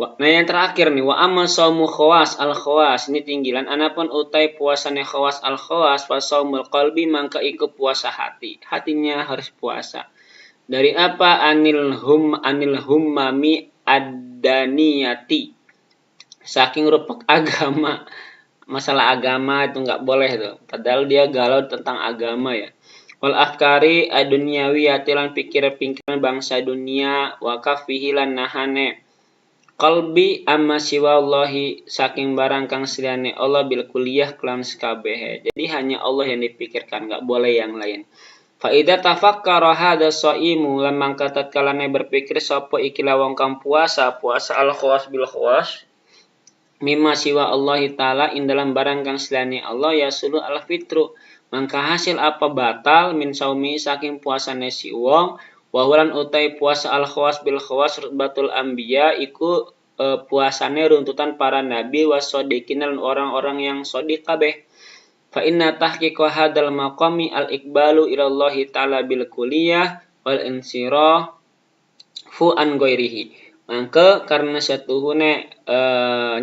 Nah yang terakhir nih, wa amma saumu khawas al khawas, ini tinggilan anapun utai puasane khawas al khawas wa saumul qalbi mangka iku puasa hati. Hatinya harus puasa. Dari apa? Anil hummami ad-daniyati. Saking rupak agama. Masalah agama itu enggak boleh tuh. Padahal dia galau tentang agama ya. Wal afkari ad-dunyawiyati lan pikiran-pikiran bangsa dunia wa kafihi lan nahane qalbi amma siwallahi saking barang kang saliyane Allah bil kulliyah kelan sekabehe. Jadi hanya Allah yang dipikirkan, enggak boleh yang lain. Fa idza tafakkara hadza shaimu lamang tatkala berpikir sapa iki wong kang puasa al khawas bil khawas mimma siwa Allah taala dalam barang kang saliyane Allah yasulu al fitru mangka hasil apa batal min saumi saking puasane si wong. Wahulan utai puasa al khawas bil khawas rutbatul anbiya iku puasane runtutan para nabi wasodikin dan orang-orang yang sodik kabeh. Fa inna tahqiqa hadzal maqami al iqbalu ila Allah taala bil kulliyah wal insirafu an ghairihi. Mangka karena satuhune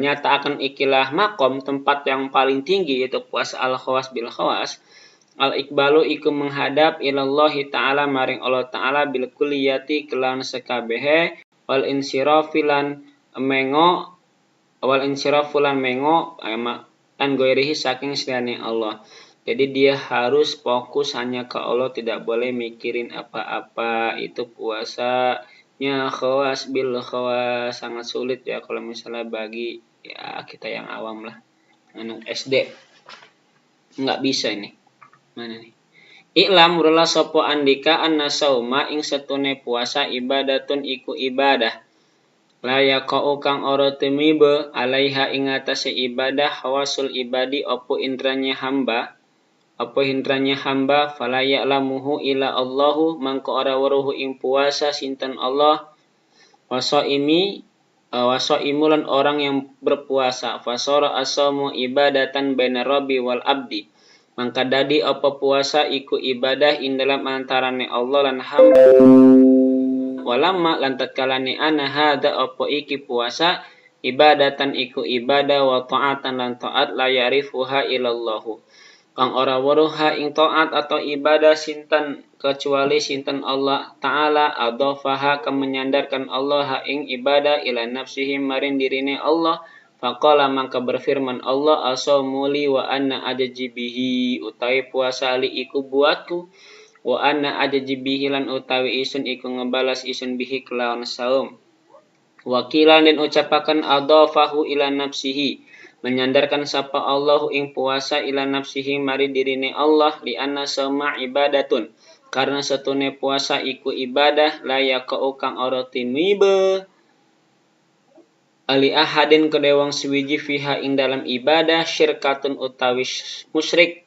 nyata akan ikilah makom tempat yang paling tinggi yaitu puasa al khawas bil khawas. Al-iqbalu iku menghadap ilallahi ta'ala maring Allah ta'ala bil kulliyati kelan sekabehe wal insirafilan mengo an goirihi saking selane Allah. Jadi dia harus fokus hanya ke Allah, tidak boleh mikirin apa-apa. Itu puasanya khawas bil khawas sangat sulit ya kalau misalnya bagi ya kita yang awam lah. Anak SD nggak bisa ini. Mana nih? Iklam murala sopo andika anna sauma ing setune puasa ibadatun iku ibadah. La yaqau kang ora tumibe alaiha ing atase ibadah hawasul ibadi opo indranya hamba. Apa indranya hamba fala ya'lamuhu ila Allahu mangko ora weruh ing puasa sinten Allah. Wasaimulan orang yang berpuasa fasara asamu ibadatan baina rabbi wal abdi. Mangka dadi apa puasa iku ibadah dalam antarane Allah lan hamba. Walamma lan tatkalane ana hada apa iki puasa ibadatan iku ibadah wa ta'atan lan ta'at la ya'rifuha illallahu. Kang ora weruha ing ta'at atau ibadah sinten kecuali sinten Allah taala adhafaha kang menyandarkan Allah ing ibadah ila nafsihi maring dirine Allah. Faqala mangka berfirman Allah asaumuli wa anna ajajibihi utawi puasa li iku buatku wa anna ajajibihi lan utawi isun iku ngebalas isun bihi kelawan saum. Wakilan dan ucapakan adhafahu ila nafsihi menyandarkan sapa Allah ing puasa ila nafsihi mari dirine Allah li anna sama ibadatun karena satune puasa iku ibadah la yaqau kang ora timibe ali ahadin kedewang siwiji fiha ing dalam ibadah syirkatun utawi musyrik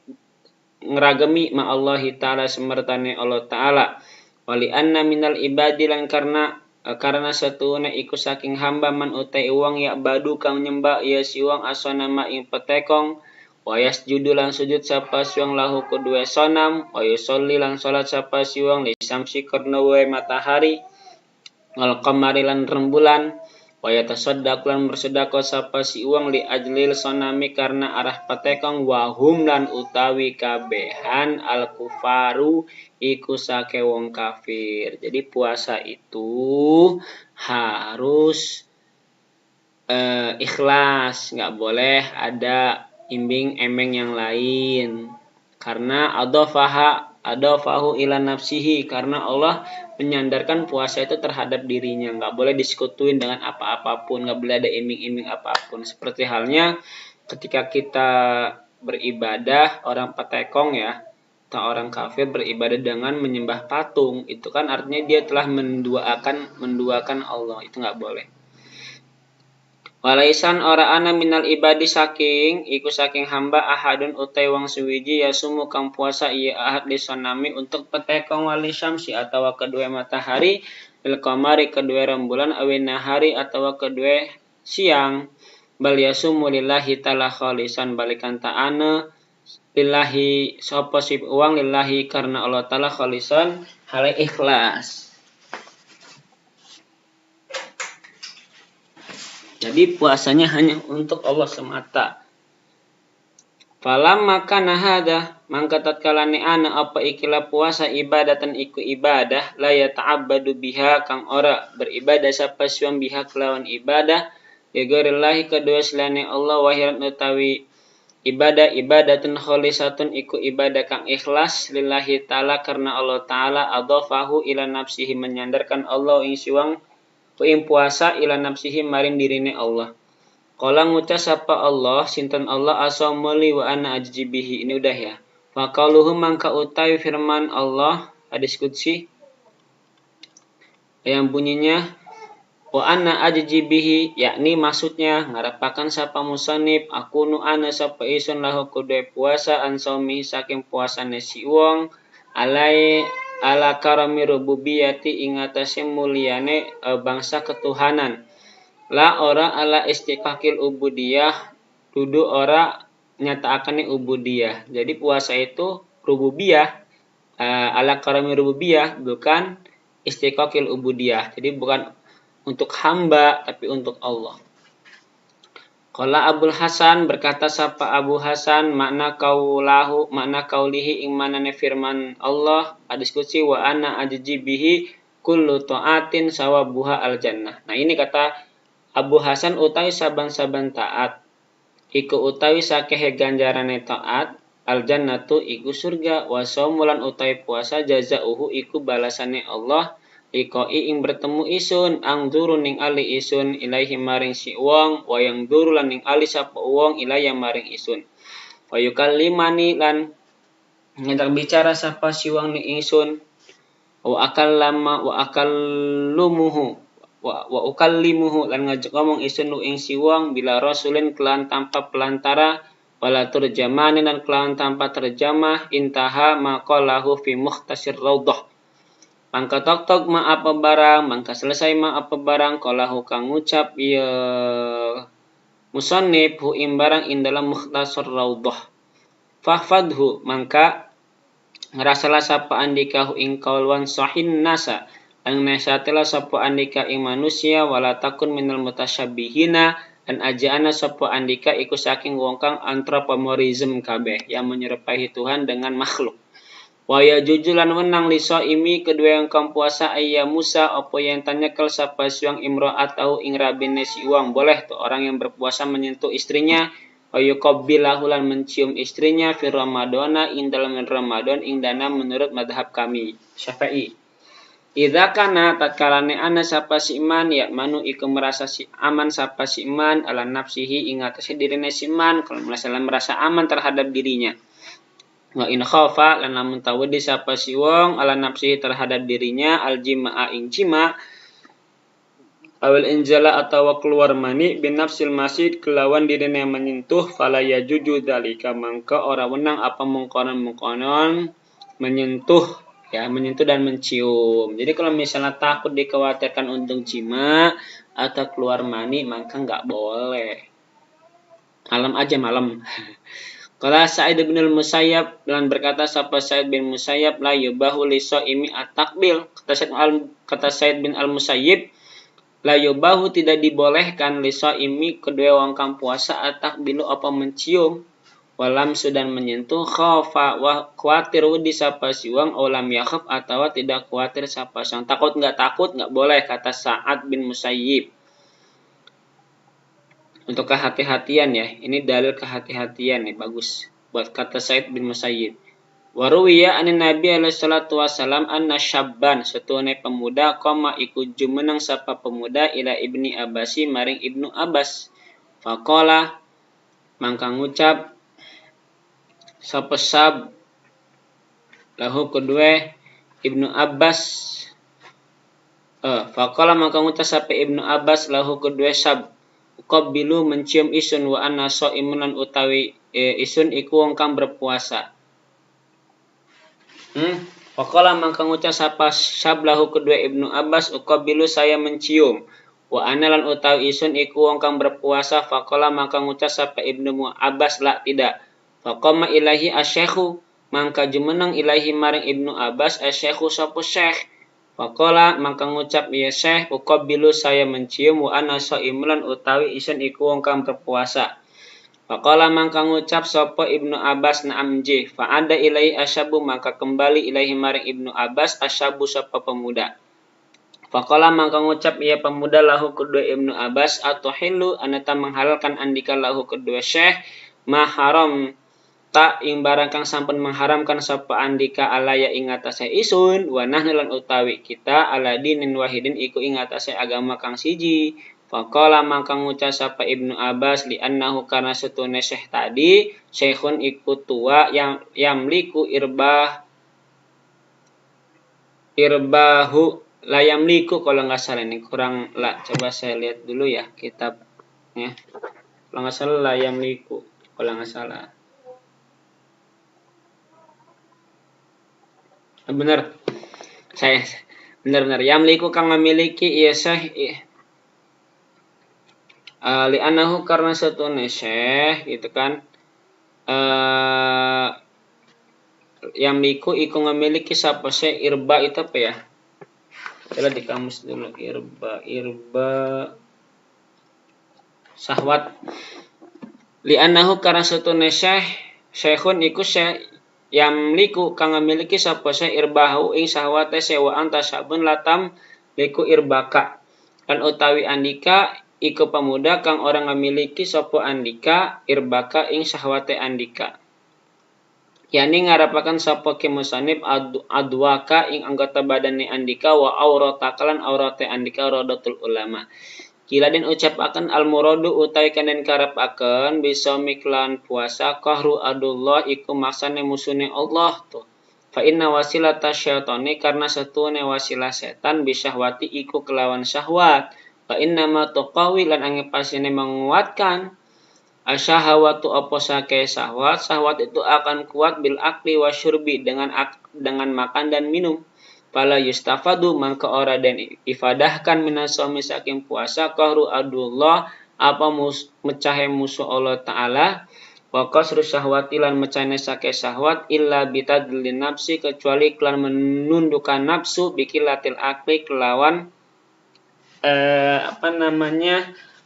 ngeragemi ma Allah taala semertane Allah taala wali anna minal ibadi lan karena satuna iku saking hamba man utai wong ya badu kang nyembah ya si wong asana ma ing petekong wa yasjudu lan sujud sapa siwang lahu kedua sonam, wa yusolli lan salat sapa siwang li samsi karna wae matahari, wal qamari lan rembulan, wa yatasaddaq lan bersedekah sapa si uang li ajlil sonami karena arah patekong, wa hum lan utawi kabehan al kufaru iku sake wong kafir. Jadi puasa itu harus ikhlas, nggak boleh ada imbing-emeng yang lain. Karena adafahu ila nafsihi, karena Allah menyandarkan puasa itu terhadap dirinya, nggak boleh disekutuin dengan apa-apapun, nggak boleh ada iming-iming apapun. Seperti halnya ketika kita beribadah, orang patekong ya, atau orang kafir beribadah dengan menyembah patung, itu kan artinya dia telah menduakan Allah, itu nggak boleh. Walaisan ora ana minal ibadi saking hamba ahadun utai wang suwiji yasumu kang puasa iya ahad lisonami untuk petekong wali syamsi atau kedua matahari, bil qamari kedua rembulan, awin nahari atau kedua siang, bal yasumu lillahi ta'ala khalisan balikan ta'ana lillahi sapa sip uang lillahi karena Allah ta'ala khalisan halai ikhlas. Jadi puasanya hanya untuk Allah semata. Falam maka nahada mangka tatkala ana apa ikilah puasa ibadatan iku ibadah la yata'abbadu biha kang ora beribadah sapa syuam biha kelawan ibadah ya ghairillahi kedua selane Allah wahiran utawi ibadatun khalisatun iku ibadah kang ikhlas lillahi ta'ala karena Allah ta'ala adhafahu ila nafsihi menyandarkan Allah ing siwang ing puasa ila nafsihi maring dirine Allah. Qala ngucap sapa Allah, sinten Allah asamuli wa ana ajjibihi. Ini udah ya. Faqaluhu mangka utawi firman Allah hadis qudsi yang bunyinya wa ana ajjibihi, yakni maksudnya ngarapakan sapa musannif aku nu ana sapa isun lahu kudu puasa an saumi saking puasane si wong ala karami rububiyati ing atase mulyane bangsa ketuhanan. La ora ala istiqaqil ubudiyah, dudu ora nyatakane ubudiyah. Jadi puasa itu rububiyah, ala karami rububiyah, bukan istiqaqil ubudiyah. Jadi bukan untuk hamba tapi untuk Allah. Qala Abul Hasan, berkata sapa Abu Hasan, makna kaulihi ing manane firman Allah hadis qudsi wa ana ajjibihi kullu ta'atin sawabuha al jannah. Nah ini kata Abu Hasan utawi saban-saban taat iku utawi sakehe ganjarane taat al jannatu iku surga, wa shaumulan utawi puasa jazauhu iku balasane Allah liqai ing bertemu isun angduru ning ali isun ilaihi maring si wong wa yang duru lan ning ali sapa wong ilaihi maring isun wa yukallimani lan ngendak bicara sapa si wong ning isun wa ukallimuhu lan ngajak ngomong isun lu ing si wong bila rasulin kelan tanpa pelantara wala turjamanin lan kelan tanpa terjemah intaha maqalahu fi mukhtasir raudhah. Mangka tok ma apa barang, mangka selesai ma apa barang, qalahu kang ngucap ya musannif hu ing barang ing dalam mukhtasar raudhah. Fahfadhu mangka ngerasalah sapa andika hu ing kaulwan sahin nasa, ang nasatela sapa andika ing manusia wala takun minal mutasyabihina, dan ajaana sapa andika iku saking wong kang anthropomorphism kabeh yang menyerupai Tuhan dengan makhluk. Waya jujulan wenang liso imi kedua yang kam puasa ayya Musa apa yang tanyakel sapa siang imro'at atau ing rabine si uang. Boleh tuh orang yang berpuasa menyentuh istrinya wayu qabbilahu lan mencium istrinya fi ramadana ing dalam Ramadan ing dana menurut madhab kami Syafi'i. Idza kana tatkalane ana sapa si iman ya manu iku merasa si aman sapa si iman ala nafsihi ing atase dirine si iman kalau merasa aman terhadap dirinya. Wa in khafa lan lamun tawedi sapa si wong ala nafsihi terhadap dirinya aljima'a ing jima awal injala atau keluar mani bin nafsil masjid kelawan dirine yang menyentuh fala yajuju dalika mangka ora wenang apa mengkonon menyentuh dan mencium. Jadi kalau misalnya takut dikhawatirkan untuk jima atau keluar mani maka enggak boleh. Malam aja malam. Qala Sa'id bin al-Musayyab, dan berkata sapa Sa'id bin Musayyab, la yubahu li shaimi at-takbil. Kata Sa'id bin al-Musayyib, la yubahu tidak dibolehkan li shaimi kedua wong kang puasa at-takbilu apa mencium, walam sudan menyentuh, khafa wa khawatir di sapa siwang, olam yakhaf atau tidak khawatir sapa siwang. Takut nggak boleh, kata Sa'ad bin Musayyib. Untuk kehati-hatian ya, ini dalil kehati-hatian nih, bagus buat kata Sa'id bin Musayyib. Waruwiya anin Nabi alaihi salatu wasalam anna syabban, setune pemuda, koma iku jumeneng sapa pemuda, ila ibni Abbasi maring ibnu Abbas. Faqala mangka ngucap sapa sab lahu kedua ibnu Abbas. Faqala mangka ngucap sapa ibnu Abbas lahu kedua sab, qabilu mencium isun wa anna shaimun utawi isun iku wong kang berpuasa. Faqala mangka ngucap sapa sablahu kedua ibnu Abbas, qabilu saya mencium, wa anna lan utawi isun iku wong kang berpuasa. Faqala mangka ngucap sapa ibnu Abbas, la tidak. Faqama ilahi asyekhu, mangka jumeneng ilahi maring ibnu Abbas asyekhu sapa syekh. Faqala mangka ngucap ya syekh, qabilu saya mencium, wa anna shaimun utawi isun iku wong kang berpuasa. Faqala mangka ngucap sapa ibnu Abbas, na'am ji. Fa'ada ilaihi asyabu, maka kembali ilaihi maring ibnu Abbas asyabu sapa pemuda. Faqala mangka ngucap ya pemuda lahu kedua ibnu Abbas, atuhillu anata menghalalkan andika lahu kedua syekh, maharam ta ing barang kang sampun mengharamkan sapa andika alaya ing atase isun, wa nahnu lan utawi kita ala dinin wahidin iku ing atase agama kang siji. Faqala mangka ngucap sapa ibnu Abbas, li annahu karena setune syekh tadi, syekhun iku tua yang yamliku irbahu la yamliku, kalau nggak salah ini kurang lah, coba saya lihat dulu ya kitabnya. Kalau nggak salah la yamliku, kalau nggak salah. Benar. Saya benar yamliku kang memiliki iya syekh li'anahu karena setune syekh gitu kan, yamliku iku memiliki sapa syekh irba itu apa ya? Coba di kamus dulu, irba syahwat. Li'anahu karena setune syekhun iku syekh yamliku kang memiliki sapa syekh irbahu ing syahwate sewa anta sabun latam liku irbaka, kan utawi andika iku pemuda kang orang memiliki sapa andika irbaka ing syahwate andika. Yani ngarapakan sapa ki musannif adwaka ing anggota badane andika, wa auratakan aurate andika rodatul ulama. Kila den ucapaken al muradu utawi kanden karepaken bisa miklan puasa qahru adullah iku maksane musune Allah tuh. Fa inna wasilata syaitani, karena satune wasilah setan bisyahwati iku kelawan syahwat. Fa inna ma tuqawi lan angepasine menguatkan asyahawatu apa sake syahwat. Syahwat itu akan kuat bil akli wa syurbi, dengan makan dan minum. Fala yustafadu, maka ora den ifadahkan minasomi saking puasa qahru adullah apa mecahe musuh Allah Ta'ala, wa qasru syahwati lan mecane sake syahwat, illa bitadlin nafsi, kecuali kelan menundukkan nafsu, bikilatil akli kelawan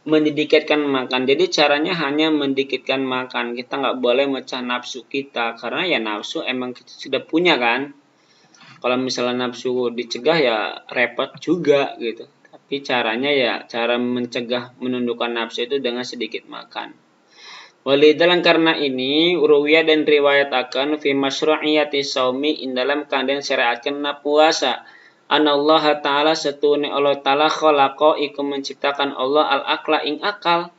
mendikitkan makan. Jadi caranya hanya mendikitkan makan. Kita nggak boleh mecah nafsu kita, karena ya nafsu emang kita sudah punya kan. Kalau misalnya nafsu dicegah ya repot juga gitu. Tapi caranya ya cara mencegah menundukkan nafsu itu dengan sedikit makan. Walidalan karena ini ruwiyah dan riwayat akan fi masyru'iyati shaumi ing dalam kandang syariatkeun puasa. Anallaha ta'ala setune Allah Ta'ala khalaqa iku menciptakan Allah al-aqla ing akal.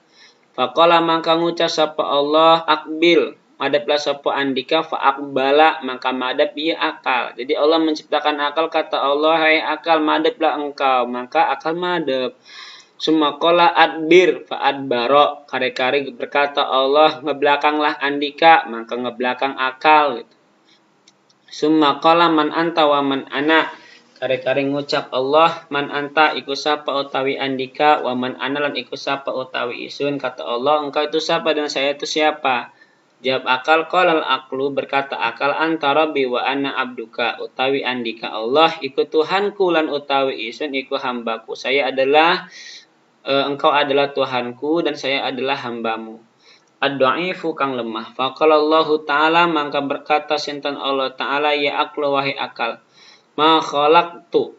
Faqala mangka ngucap sapa Allah, akbil, madaplah sapa andika, fa aqbala mangka madap ieu akal. Jadi Allah menciptakan akal, kata Allah, hai akal madaplah engkau, maka akal madap. Summa qala adbir fa adbara, kare-kare berkata Allah, ngebelakanglah andika, maka ngebelakang akal gitu. Summa qala man anta wa man ana, kare-kare ngucap Allah, man anta iku sapa utawi andika, wa man ana lan iku sapa utawi isun, kata Allah engkau itu siapa dan saya itu siapa. Jawab akal, qala al-aqlu, berkata akal, anta rabbi wa ana abduka, utawi andika Allah iku Tuhanku lan utawi isun iku hambaku. Saya adalah engkau adalah Tuhanku dan saya adalah hambamu. Ad-dha'ifu kang lemah. Faqala Allah Ta'ala, mangka berkata sinten Allah Ta'ala, ya aqlu wahai akal, ma khalaqtu,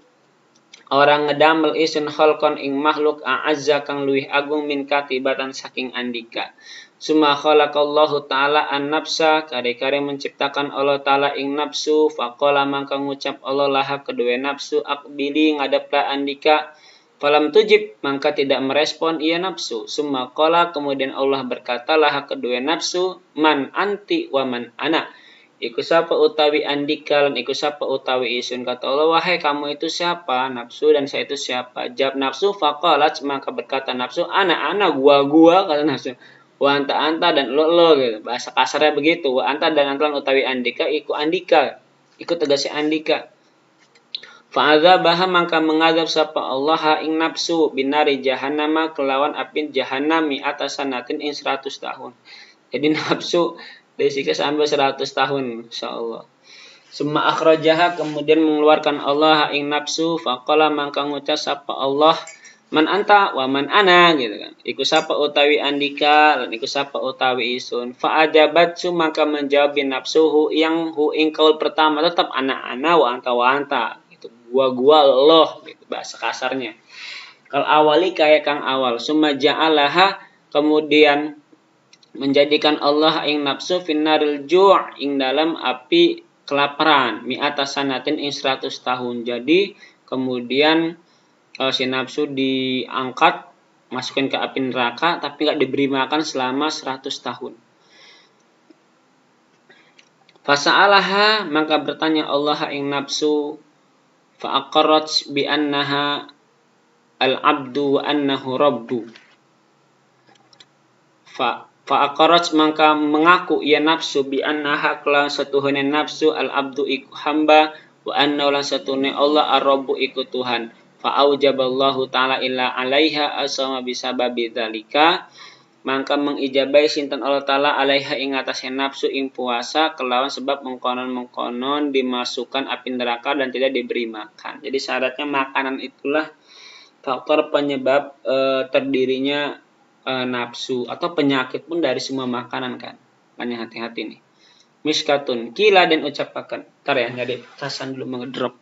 orang ngedamel isun khalqan ing makhluk a'azza kang luwih agung min katibatan saking andika. Summa khalaqallahu ta'ala an-nafsa, kare-kare menciptakan Allah ta'ala ing nafsu. Faqala mangka ngucap Allah laha kedua nafsu, akbili ngadaplah andika. Falam tujib, mangka tidak merespon ia nafsu. Summa qala, kemudian Allah berkata laha kedua nafsu, man anti wa man ana, iku sapa utawi andika lan iku sapa utawi isun. Kata Allah, wahai kamu itu siapa? Nafsu, dan saya itu siapa? Jawab nafsu, faqalat, maka berkata nafsu, ana gua kata nafsu. Wa anta dan lo gitu. Bahasa kasarnya begitu. Wa anta dan antlan utawi andika iku andika. Iku tegasnya andika. Fa'adzabaha, maka mengadab sapa Allah ing nafsu binari jahannama kelawan api jahannami atasanatin ing 100 tahun. Jadi nafsu disiksa sampai 100 tahun, insyaallah. Summa akhrajaha, kemudian mengeluarkan Allah ing nafsu. Faqala, mangka ngucap sapa Allah, man anta wa man ana, gitu kan. Iku sapa utawi andika dan iku sapa utawi isun. Fa'ajabatsu, maka menjawab nafsuhu yang hu ing kaul pertama tetap ana wa anta. Gitu. Gua Allah, gitu bahasa kasarnya. Kal awali kayak kang awal. Summa ja'alaha, kemudian menjadikan Allah ing nafsu finnaril ju' ing dalam api kelaparan mi'ata sanatin ing 100 tahun. Jadi kemudian si nafsu diangkat masukin ke api neraka tapi nggak diberi makan selama 100 tahun. Fasa'alaha, maka bertanya Allah ing nafsu, fa'aqarrat bi annaha al-abdu wa annahu rabbu. Fa'aqarrat, maka mengaku ia nafsu bi annaha kelawan satuhune nafsu al-abdu iku hamba wa anna lan satune Allah ar-rabbu iku Tuhan. Fa'aujaballahu ta'ala illa 'alaiha asama bisababi dzalika, maka mengijabai sinten Allah ta'ala alaiha ing atase nafsu ing puasa kelawan sebab mengkonon dimasukkan api neraka dan tidak diberi makan. Jadi syaratnya makanan itulah faktor penyebab terdirinya nafsu atau penyakit pun dari semua makanan kan. Makanya hati-hati nih. Miskatun, kila dan ucapakan. Ntar ya, jadi tasan dulu mengedrop.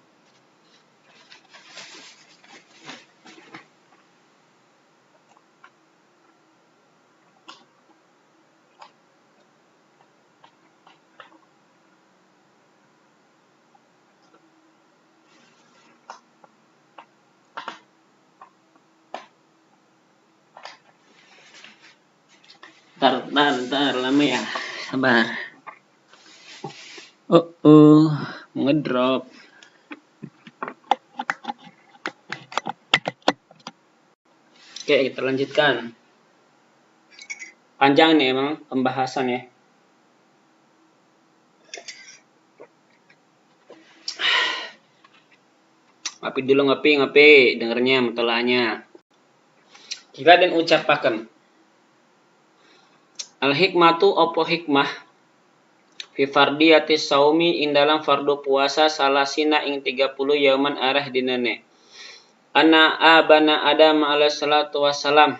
Ntar, lama ya, sabar. Ngedrop. Oke, kita lanjutkan. Panjang nih emang pembahasan ya. Ngopi dulu, ngopi, dengernya mutolanya. Kira dan ucapakan. Al-hikmatu opo hikmah fi fardiyati saumi ing dalam fardu puasa salasina ing 30 yauman arah dinane. Ana abana Adam alaihi salatu wassalam,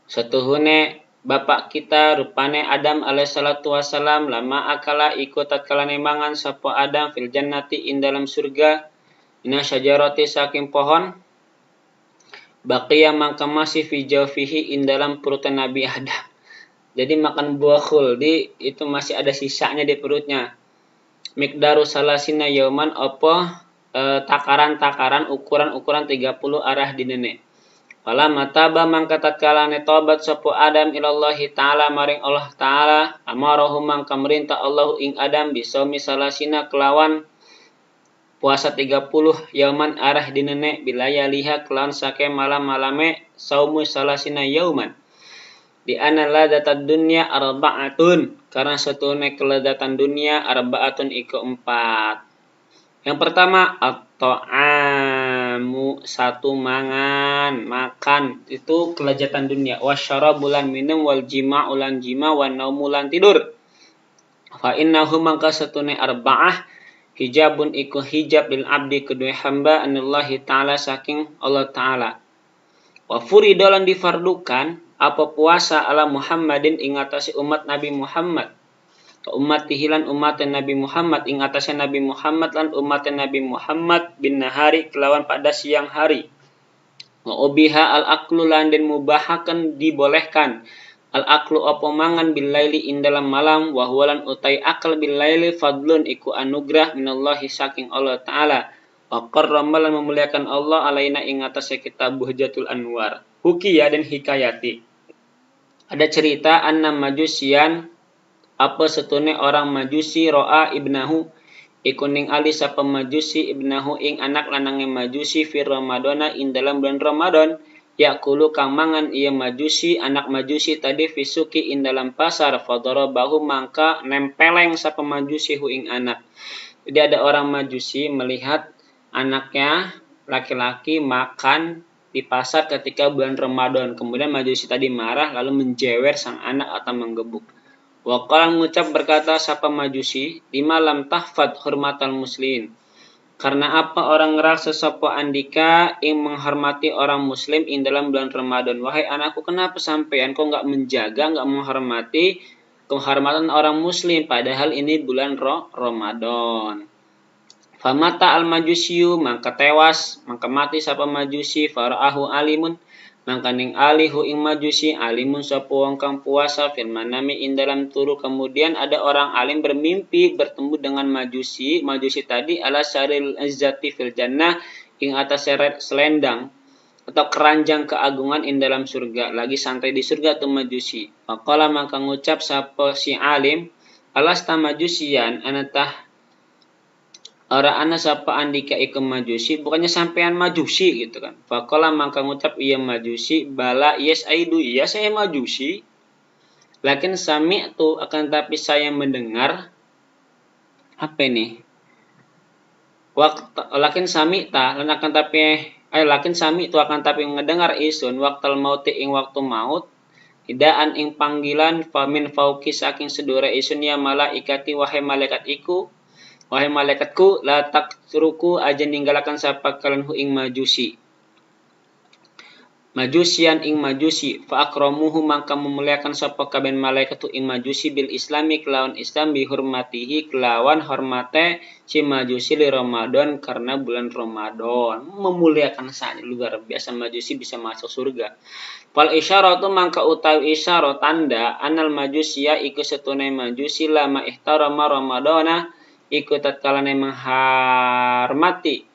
setuhune bapak kita rupane Adam alaihi salatu wassalam, lama akala ikut tatkalane mangan sapa Adam fil jannati ing dalam surga ina syajarati saking pohon baqiya mangka masih fi jawfihi ing dalam perut Nabi Adam. Jadi makan buah khuldi itu masih ada sisanya di perutnya. Miqdaru salasina yauman opo takaran-takaran ukuran 30 arah dinene. Fala mataba mangka tatkalane tobat sapa Adam ilallahi ta'ala maring Allah ta'ala, amarahu mangka merintah Allah ing Adam bisaumi salasina kelawan puasa 30 yauman arah dinene bilaya liha kelawan sake malam-malame saumu salasina yauman. Di anna ladatad dunya arba'atun, karena setune keledatan dunia arba'atun iku 4. Yang pertama at-ta'am, jamu satu makan itu kelezatan dunia, wasyarabu lan minum, wal jima ulan jima, wan naumu lan tidur. Fa innahu mangka satune arba'ah hijabun iku hijab lil abdi kedua hamba anillahi ta'ala saking Allah ta'ala. Wa furida lan difardukan apa puasa ala Muhammadin ing atase umat Nabi Muhammad. Umat tihilan umat Nabi Muhammad ing atase Nabi Muhammad lan umat Nabi Muhammad bin nahari kelawan pada siang hari. Wa ubiha al aklu lan den mubahakan dibolehkan. Al aklu apa mangan bil laili ing dalam malam, wa huwa lan utai akal bil laili fadlun iku anugrah minallahi saking Allah taala. Wa qarrama lan memuliakan Allah alaina ing atase kitab Buhjatul Anwar. Hukiya dan hikayati. Ada cerita anna majusian apa setune orang majusi ro'a ibnahu iku ning ali sapa majusi ibnahu ing anak lanange majusi fi ramadana ing dalam bulan Ramadan. Yakulu kang mangan iya majusi anak majusi tadi fisuki ing dalam pasar, fadarabahu mangka nempeleng sapa majusi hu ing anak. Jadi ada orang majusi melihat anaknya laki-laki makan di pasar ketika bulan Ramadan. Kemudian majusi tadi marah lalu menjewer sang anak atau menggebuk. Wa qala mengucap berkata sapa majusi, lima lam tahfad hurmatal muslimin. Karena apa orang ngerasa sapa andika ing menghormati orang muslim ing dalam bulan Ramadan. Wahai anakku, kenapa sampean kok enggak menjaga, enggak menghormati kehormatan orang muslim padahal ini bulan Ramadan. Famata al-majusiyu mangka tewas, mangka mati sapa majusi, faraahu alimun, mangka ning alihu ing majusi, alimun sapa wong kang puasa fil manami ing dalam turu. Kemudian ada orang alim bermimpi bertemu dengan majusi tadi ala syaril izzati fil jannah ing atas selendang atau keranjang keagungan ing dalam surga, lagi santai di surga tu majusi. Faqala mangka ngucap sapa si alim, alasta majusian anatah ora ana sapa andika iku majusi, bukannya sampean majusi gitu kan. Faqala mangka ngucap iya majusi, bala yes aidu, iya saya majusi. Lakin sami'tu akan tapi saya mendengar apa ini? Lakin sami'ta lan akan tapi lakin sami'tu akan tapi mendengar isun waqtal mauti ing waktu maut. Idaan ing panggilan famin fauki saking sedure isun ya malaikati wahai malaikat iku. Wahai malaikatku, la takruku aja ninggalakan sapa kalian hu ing majusi. Majusian ing majusi, fa akramuhu mangka memuliakan sapa kaben malaikat ing majusi bil islami kelawan Islam bihurmatihi kelawan hormate si majusi li Ramadan karena bulan Ramadan. Memuliakan saja luar biasa majusi bisa masuk surga. Fal isyaratu mangka utawi isyarah tanda anal majusiya iku setune majusi lama ihtarama Ramadana iku tatkala menghormati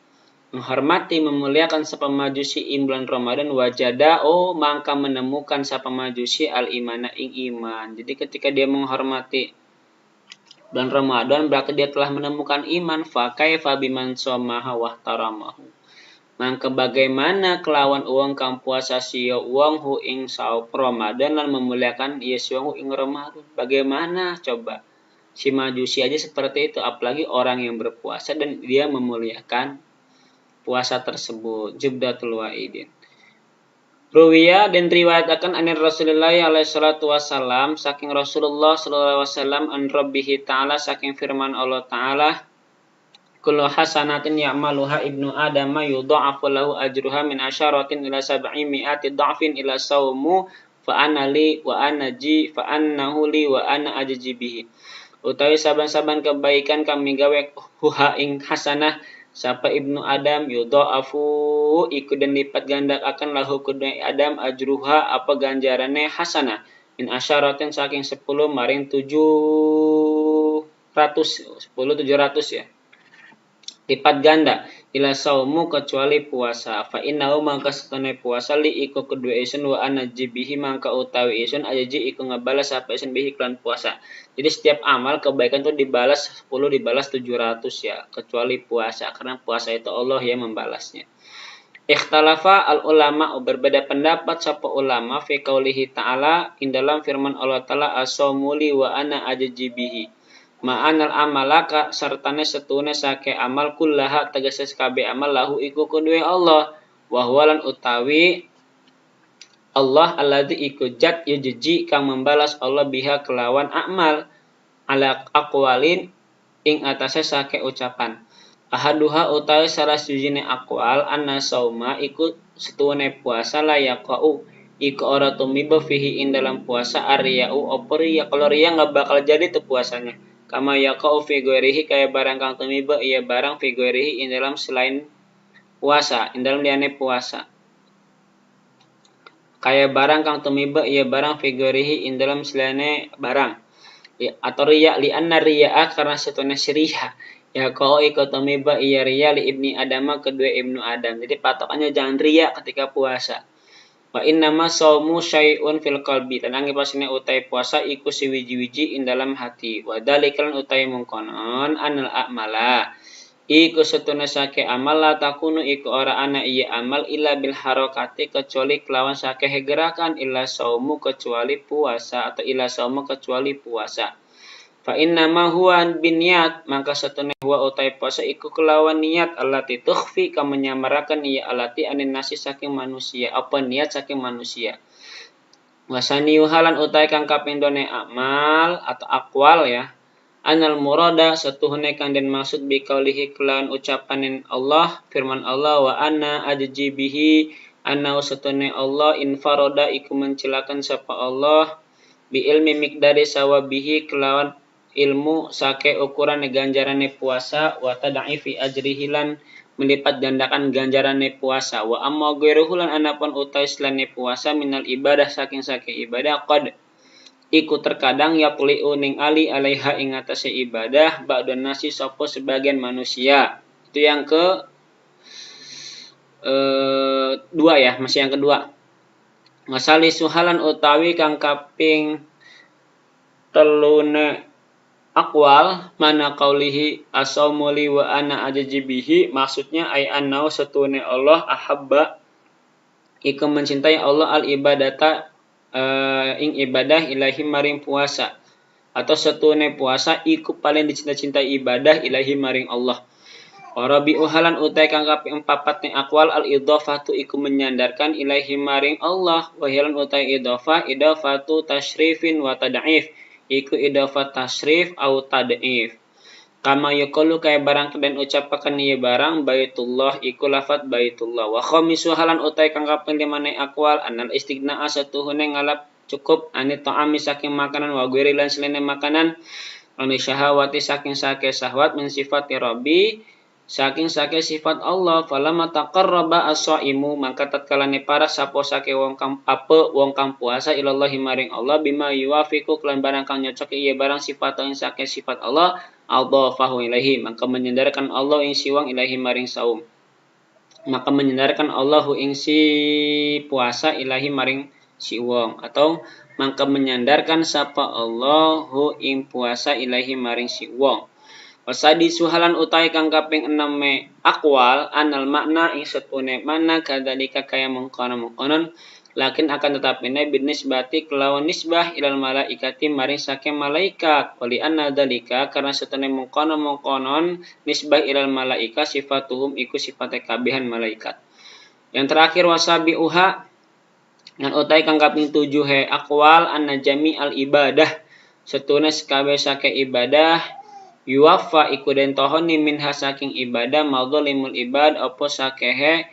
memuliakan sapa majusi ing bulan Ramadan wajada mangka menemukan sapa majusi al imana ing iman. Jadi ketika dia menghormati bulan Ramadan berarti dia telah menemukan iman. Fa kaifa biman shamaha wa taramahu. Mangka bagaimana kelawan uang kang puasa sia uang hu ing saum Ramadan lan memuliakan ieu hu ing Ramadan. Bagaimana coba? Si majusi aja seperti itu, apalagi orang yang berpuasa dan dia memuliakan puasa tersebut. Jubdatul Wa'idin. Ruwiya dan riwayatakan anir Rasulullah alaihi salatu wasallam saking Rasulullah sallallahu alaihi wasallam an rabbihi ta'ala saking firman Allah ta'ala kullu hasanatin ya'maluha ibnu adam yudha'afu lahu ajruha min asyaratin ila sab'i mi'ati dha'fin ila saumu fa ana li wa ana ji fa annahu li wa ana ajji bihi. Utawi saban-saban kebaikan kami gawe huha ing hasanah sapa ibnu Adam yudha'afu iku den lipat ganda akan lahu kudai Adam ajruha apa ganjarane hasanah min asyaratin saking 10 maring 700 ya. Lipat ganda ila saumu kecuali puasa. Fa innahu mangka setune puasa li iku kedua isun wa ana jibihi mangka utawi isun ajaji iku ngebalas apa isun bihi klan puasa. Jadi setiap amal kebaikan itu dibalas 10 dibalas 700 ya, kecuali puasa karena puasa itu Allah yang membalasnya. Ikhtalafa al ulama berbeda pendapat sapa ulama fi qaulihi ta'ala in dalam firman Allah taala as-saumuli wa ana ajaji bihi. ma'anal amalaka sartane setune sake amal kullaha tegese kabeh amal lahu iku kedue Allah wa huwalan utawi Allah alladzi iku zat yujji kang membalas Allah biha kelawan amal ala aqwalin ing atase sake ucapan ahaduha utawi salah sijine aqwal anna sauma iku setune puasa la yaqau iku ora tumiba fihi ing dalam puasa arya'u apa riya kalau riya enggak bakal jadi tuh puasanya kama yaqau fi ghairihi kaya barang kang tumiba iya barang fi ghairihi ing dalam selain puasa ing dalam liyane puasa kaya barang kang tumiba iya barang fi ghairihi ing dalam selaine barang ya, atau riya li anna riya'a karena setune riya ya kau ikut tumiba iya riya li ibni adama kedua ibnu adam jadi patokannya jangan riya ketika puasa wa innama saumu syai'un fil qalbi dan angin pasine utai puasa iku siwiji-wiji ing dalam hati wa dalikalan utai mungkonon anal a'mala iku setune sake amal la takunu iku ora ana iya amal illa bil harakati kecuali kelawan sake gerakan illa saumu kecuali puasa atau illa saumu kecuali puasa fa inna ma huwa bin niat maka setune huwa utai puasa iku kelawan niat allati tukhfi ka menyamarakan iya alati anin nasi saking manusia apa niat saking manusia wasani halan utai kang kapindone amal atau aqwal ya anal murada satuhune kang den maksud bi qaulihi kelawan ucapanin Allah firman Allah wa anna ajji bihi anna satune Allah infaroda iku mencilakan sapa Allah bi ilmi miqdari sawabihi kelawan ilmu sake ukuran ganjarane puasa wa tadaifi ajrihi lan melipat gandakan ganjarane puasa wa amma ghairuhu lan anapun utai selane puasa minal ibadah saking sake ibadah qad iku terkadang yaqli'u ning ali alaiha ing atase ibadah ba'dun nasi sapa sebagian manusia itu yang ke dua ya masih yang kedua masali suhalan utawi kang kaping telune aqwal mana qaulihi asaumuli wa ana ajajibihi maksudnya ay annau satune Allah ahabba iku mencintai Allah al ibadata ing ibadah ilahi maring puasa atau satune puasa iku paling dicinta-cintai ibadah ilahi maring Allah Arabi uhalan utai kang kaping 4 aqwal al idhafatu iku menyandarkan ilahi maring Allah wa hilan utai idhafatu tasyrifin wa tad'if iku idhafat tasrif au tad'if kama yaqulu kaya barang dan ucapaken ieu barang baitullah iku lafat baitullah wa khamisu halan utai kang kaping 5 aqwal anal istighna'a satuhune ngalap cukup ani ta'ami saking makanan wa ghairi lan selene makanan ani syahawati saking sake syahwat min sifati rabbi saking sake sifat Allah falamma taqarraba as-shaimu maka tatkalane para sapa sake wong kang puasa ilallahi maring Allah bima yuwafiqu kelan barang kang nyocok iya barang sifat ing sake sifat Allah adhafahu ilaihi maka menyandarkan Allah ing siwang ilahi maring saum maka menyandarkan Allahu ing si puasa ilahi maring si wong atau maka menyandarkan sapa Allahu ing puasa ilahi maring si wong wasadi suhalan utai kang kaping 6 aqwal anal makna ing setune mana kadalika kaya mengkonon lakin akan tetapine binisbati kelawan nisbah ilal malaikati maring saking malaikat wali anna dalika karena setune mengkonon nisbah ilal malaika sifatuhum iku sifate kabehan malaikat yang terakhir wasabi uha ngan utai kang kaping 7 aqwal anna jami al ibadah setune kabeh sake ibadah yuwaffa iku den tohoni minha saking ibadah madzalimul ibad apa sakehe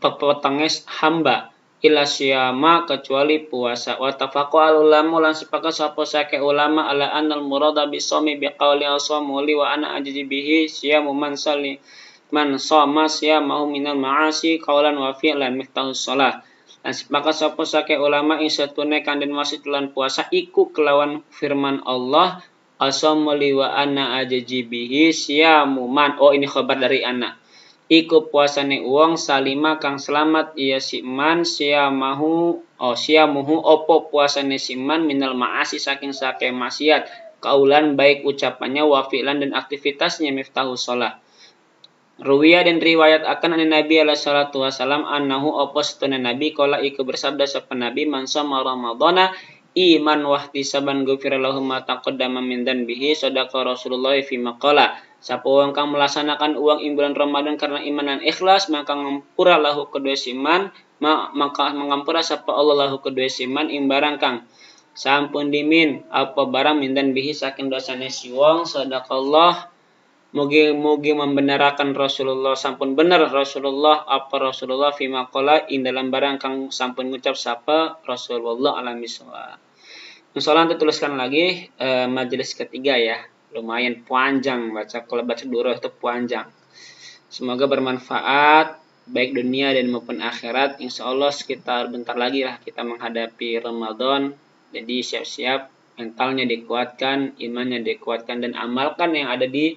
pepetenges hamba ila syama kecuali puasa wa tafaqqa ulama lan sepakat sapa sake ulama ala annal murada bisawmi biqauli asamuli wa ana ajibihi siyamu man shoma siyamahu minal ma'asi qaulan wa fi'lan miftahus shalah lan sepakat sapa sake ulama ing satune kang den maksud lan puasa iku kelawan firman Allah asamuli wa ana ajajibihi siyamuman ini khabar dari ana iku puasane wong salima kang selamat iya siman siyamuhu opo puasane siman minal ma'asi saking sake maksiat kaulan baik ucapannya wa fi'lan dan aktivitasnya miftahus shalah Ruwiya dan riwayat akan Nabi alaihi salatu wasalam annahu opo setune Nabi kala iku bersabda sapa Nabi man shoma ramadhana iman wahtisaban ghufira lahum ma taqaddama min dzanbihi sadaqa Rasulullah fi maqala. Sapa wong kang melaksanakan uang bulan Ramadan karena iman dan ikhlas maka ngampura lahu kedua siman maka mengampura sapa Allah lahu kedua siman ing barang kang sampun dimin apa barang mindan bihi saking dosane si wong. Sadaqallah. Mugi-mugi membenarkan Rasulullah, sampun benar Rasulullah apa Rasulullah fi maqala ing dalam barang kang sampun ngucap sapa Rasulullah alami sawa. Insyaallah tuliskan lagi majelis ketiga ya. Lumayan panjang kalau baca duro itu panjang. Semoga bermanfaat baik dunia dan maupun akhirat. Insyaallah sekitar bentar lagi lah kita menghadapi Ramadan. Jadi siap-siap, mentalnya dikuatkan, imannya dikuatkan dan amalkan yang ada di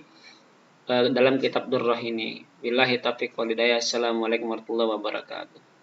dalam kitab Durrah ini. Billahi taufiq wal hidayah. Assalamualaikum warahmatullahi wabarakatuh.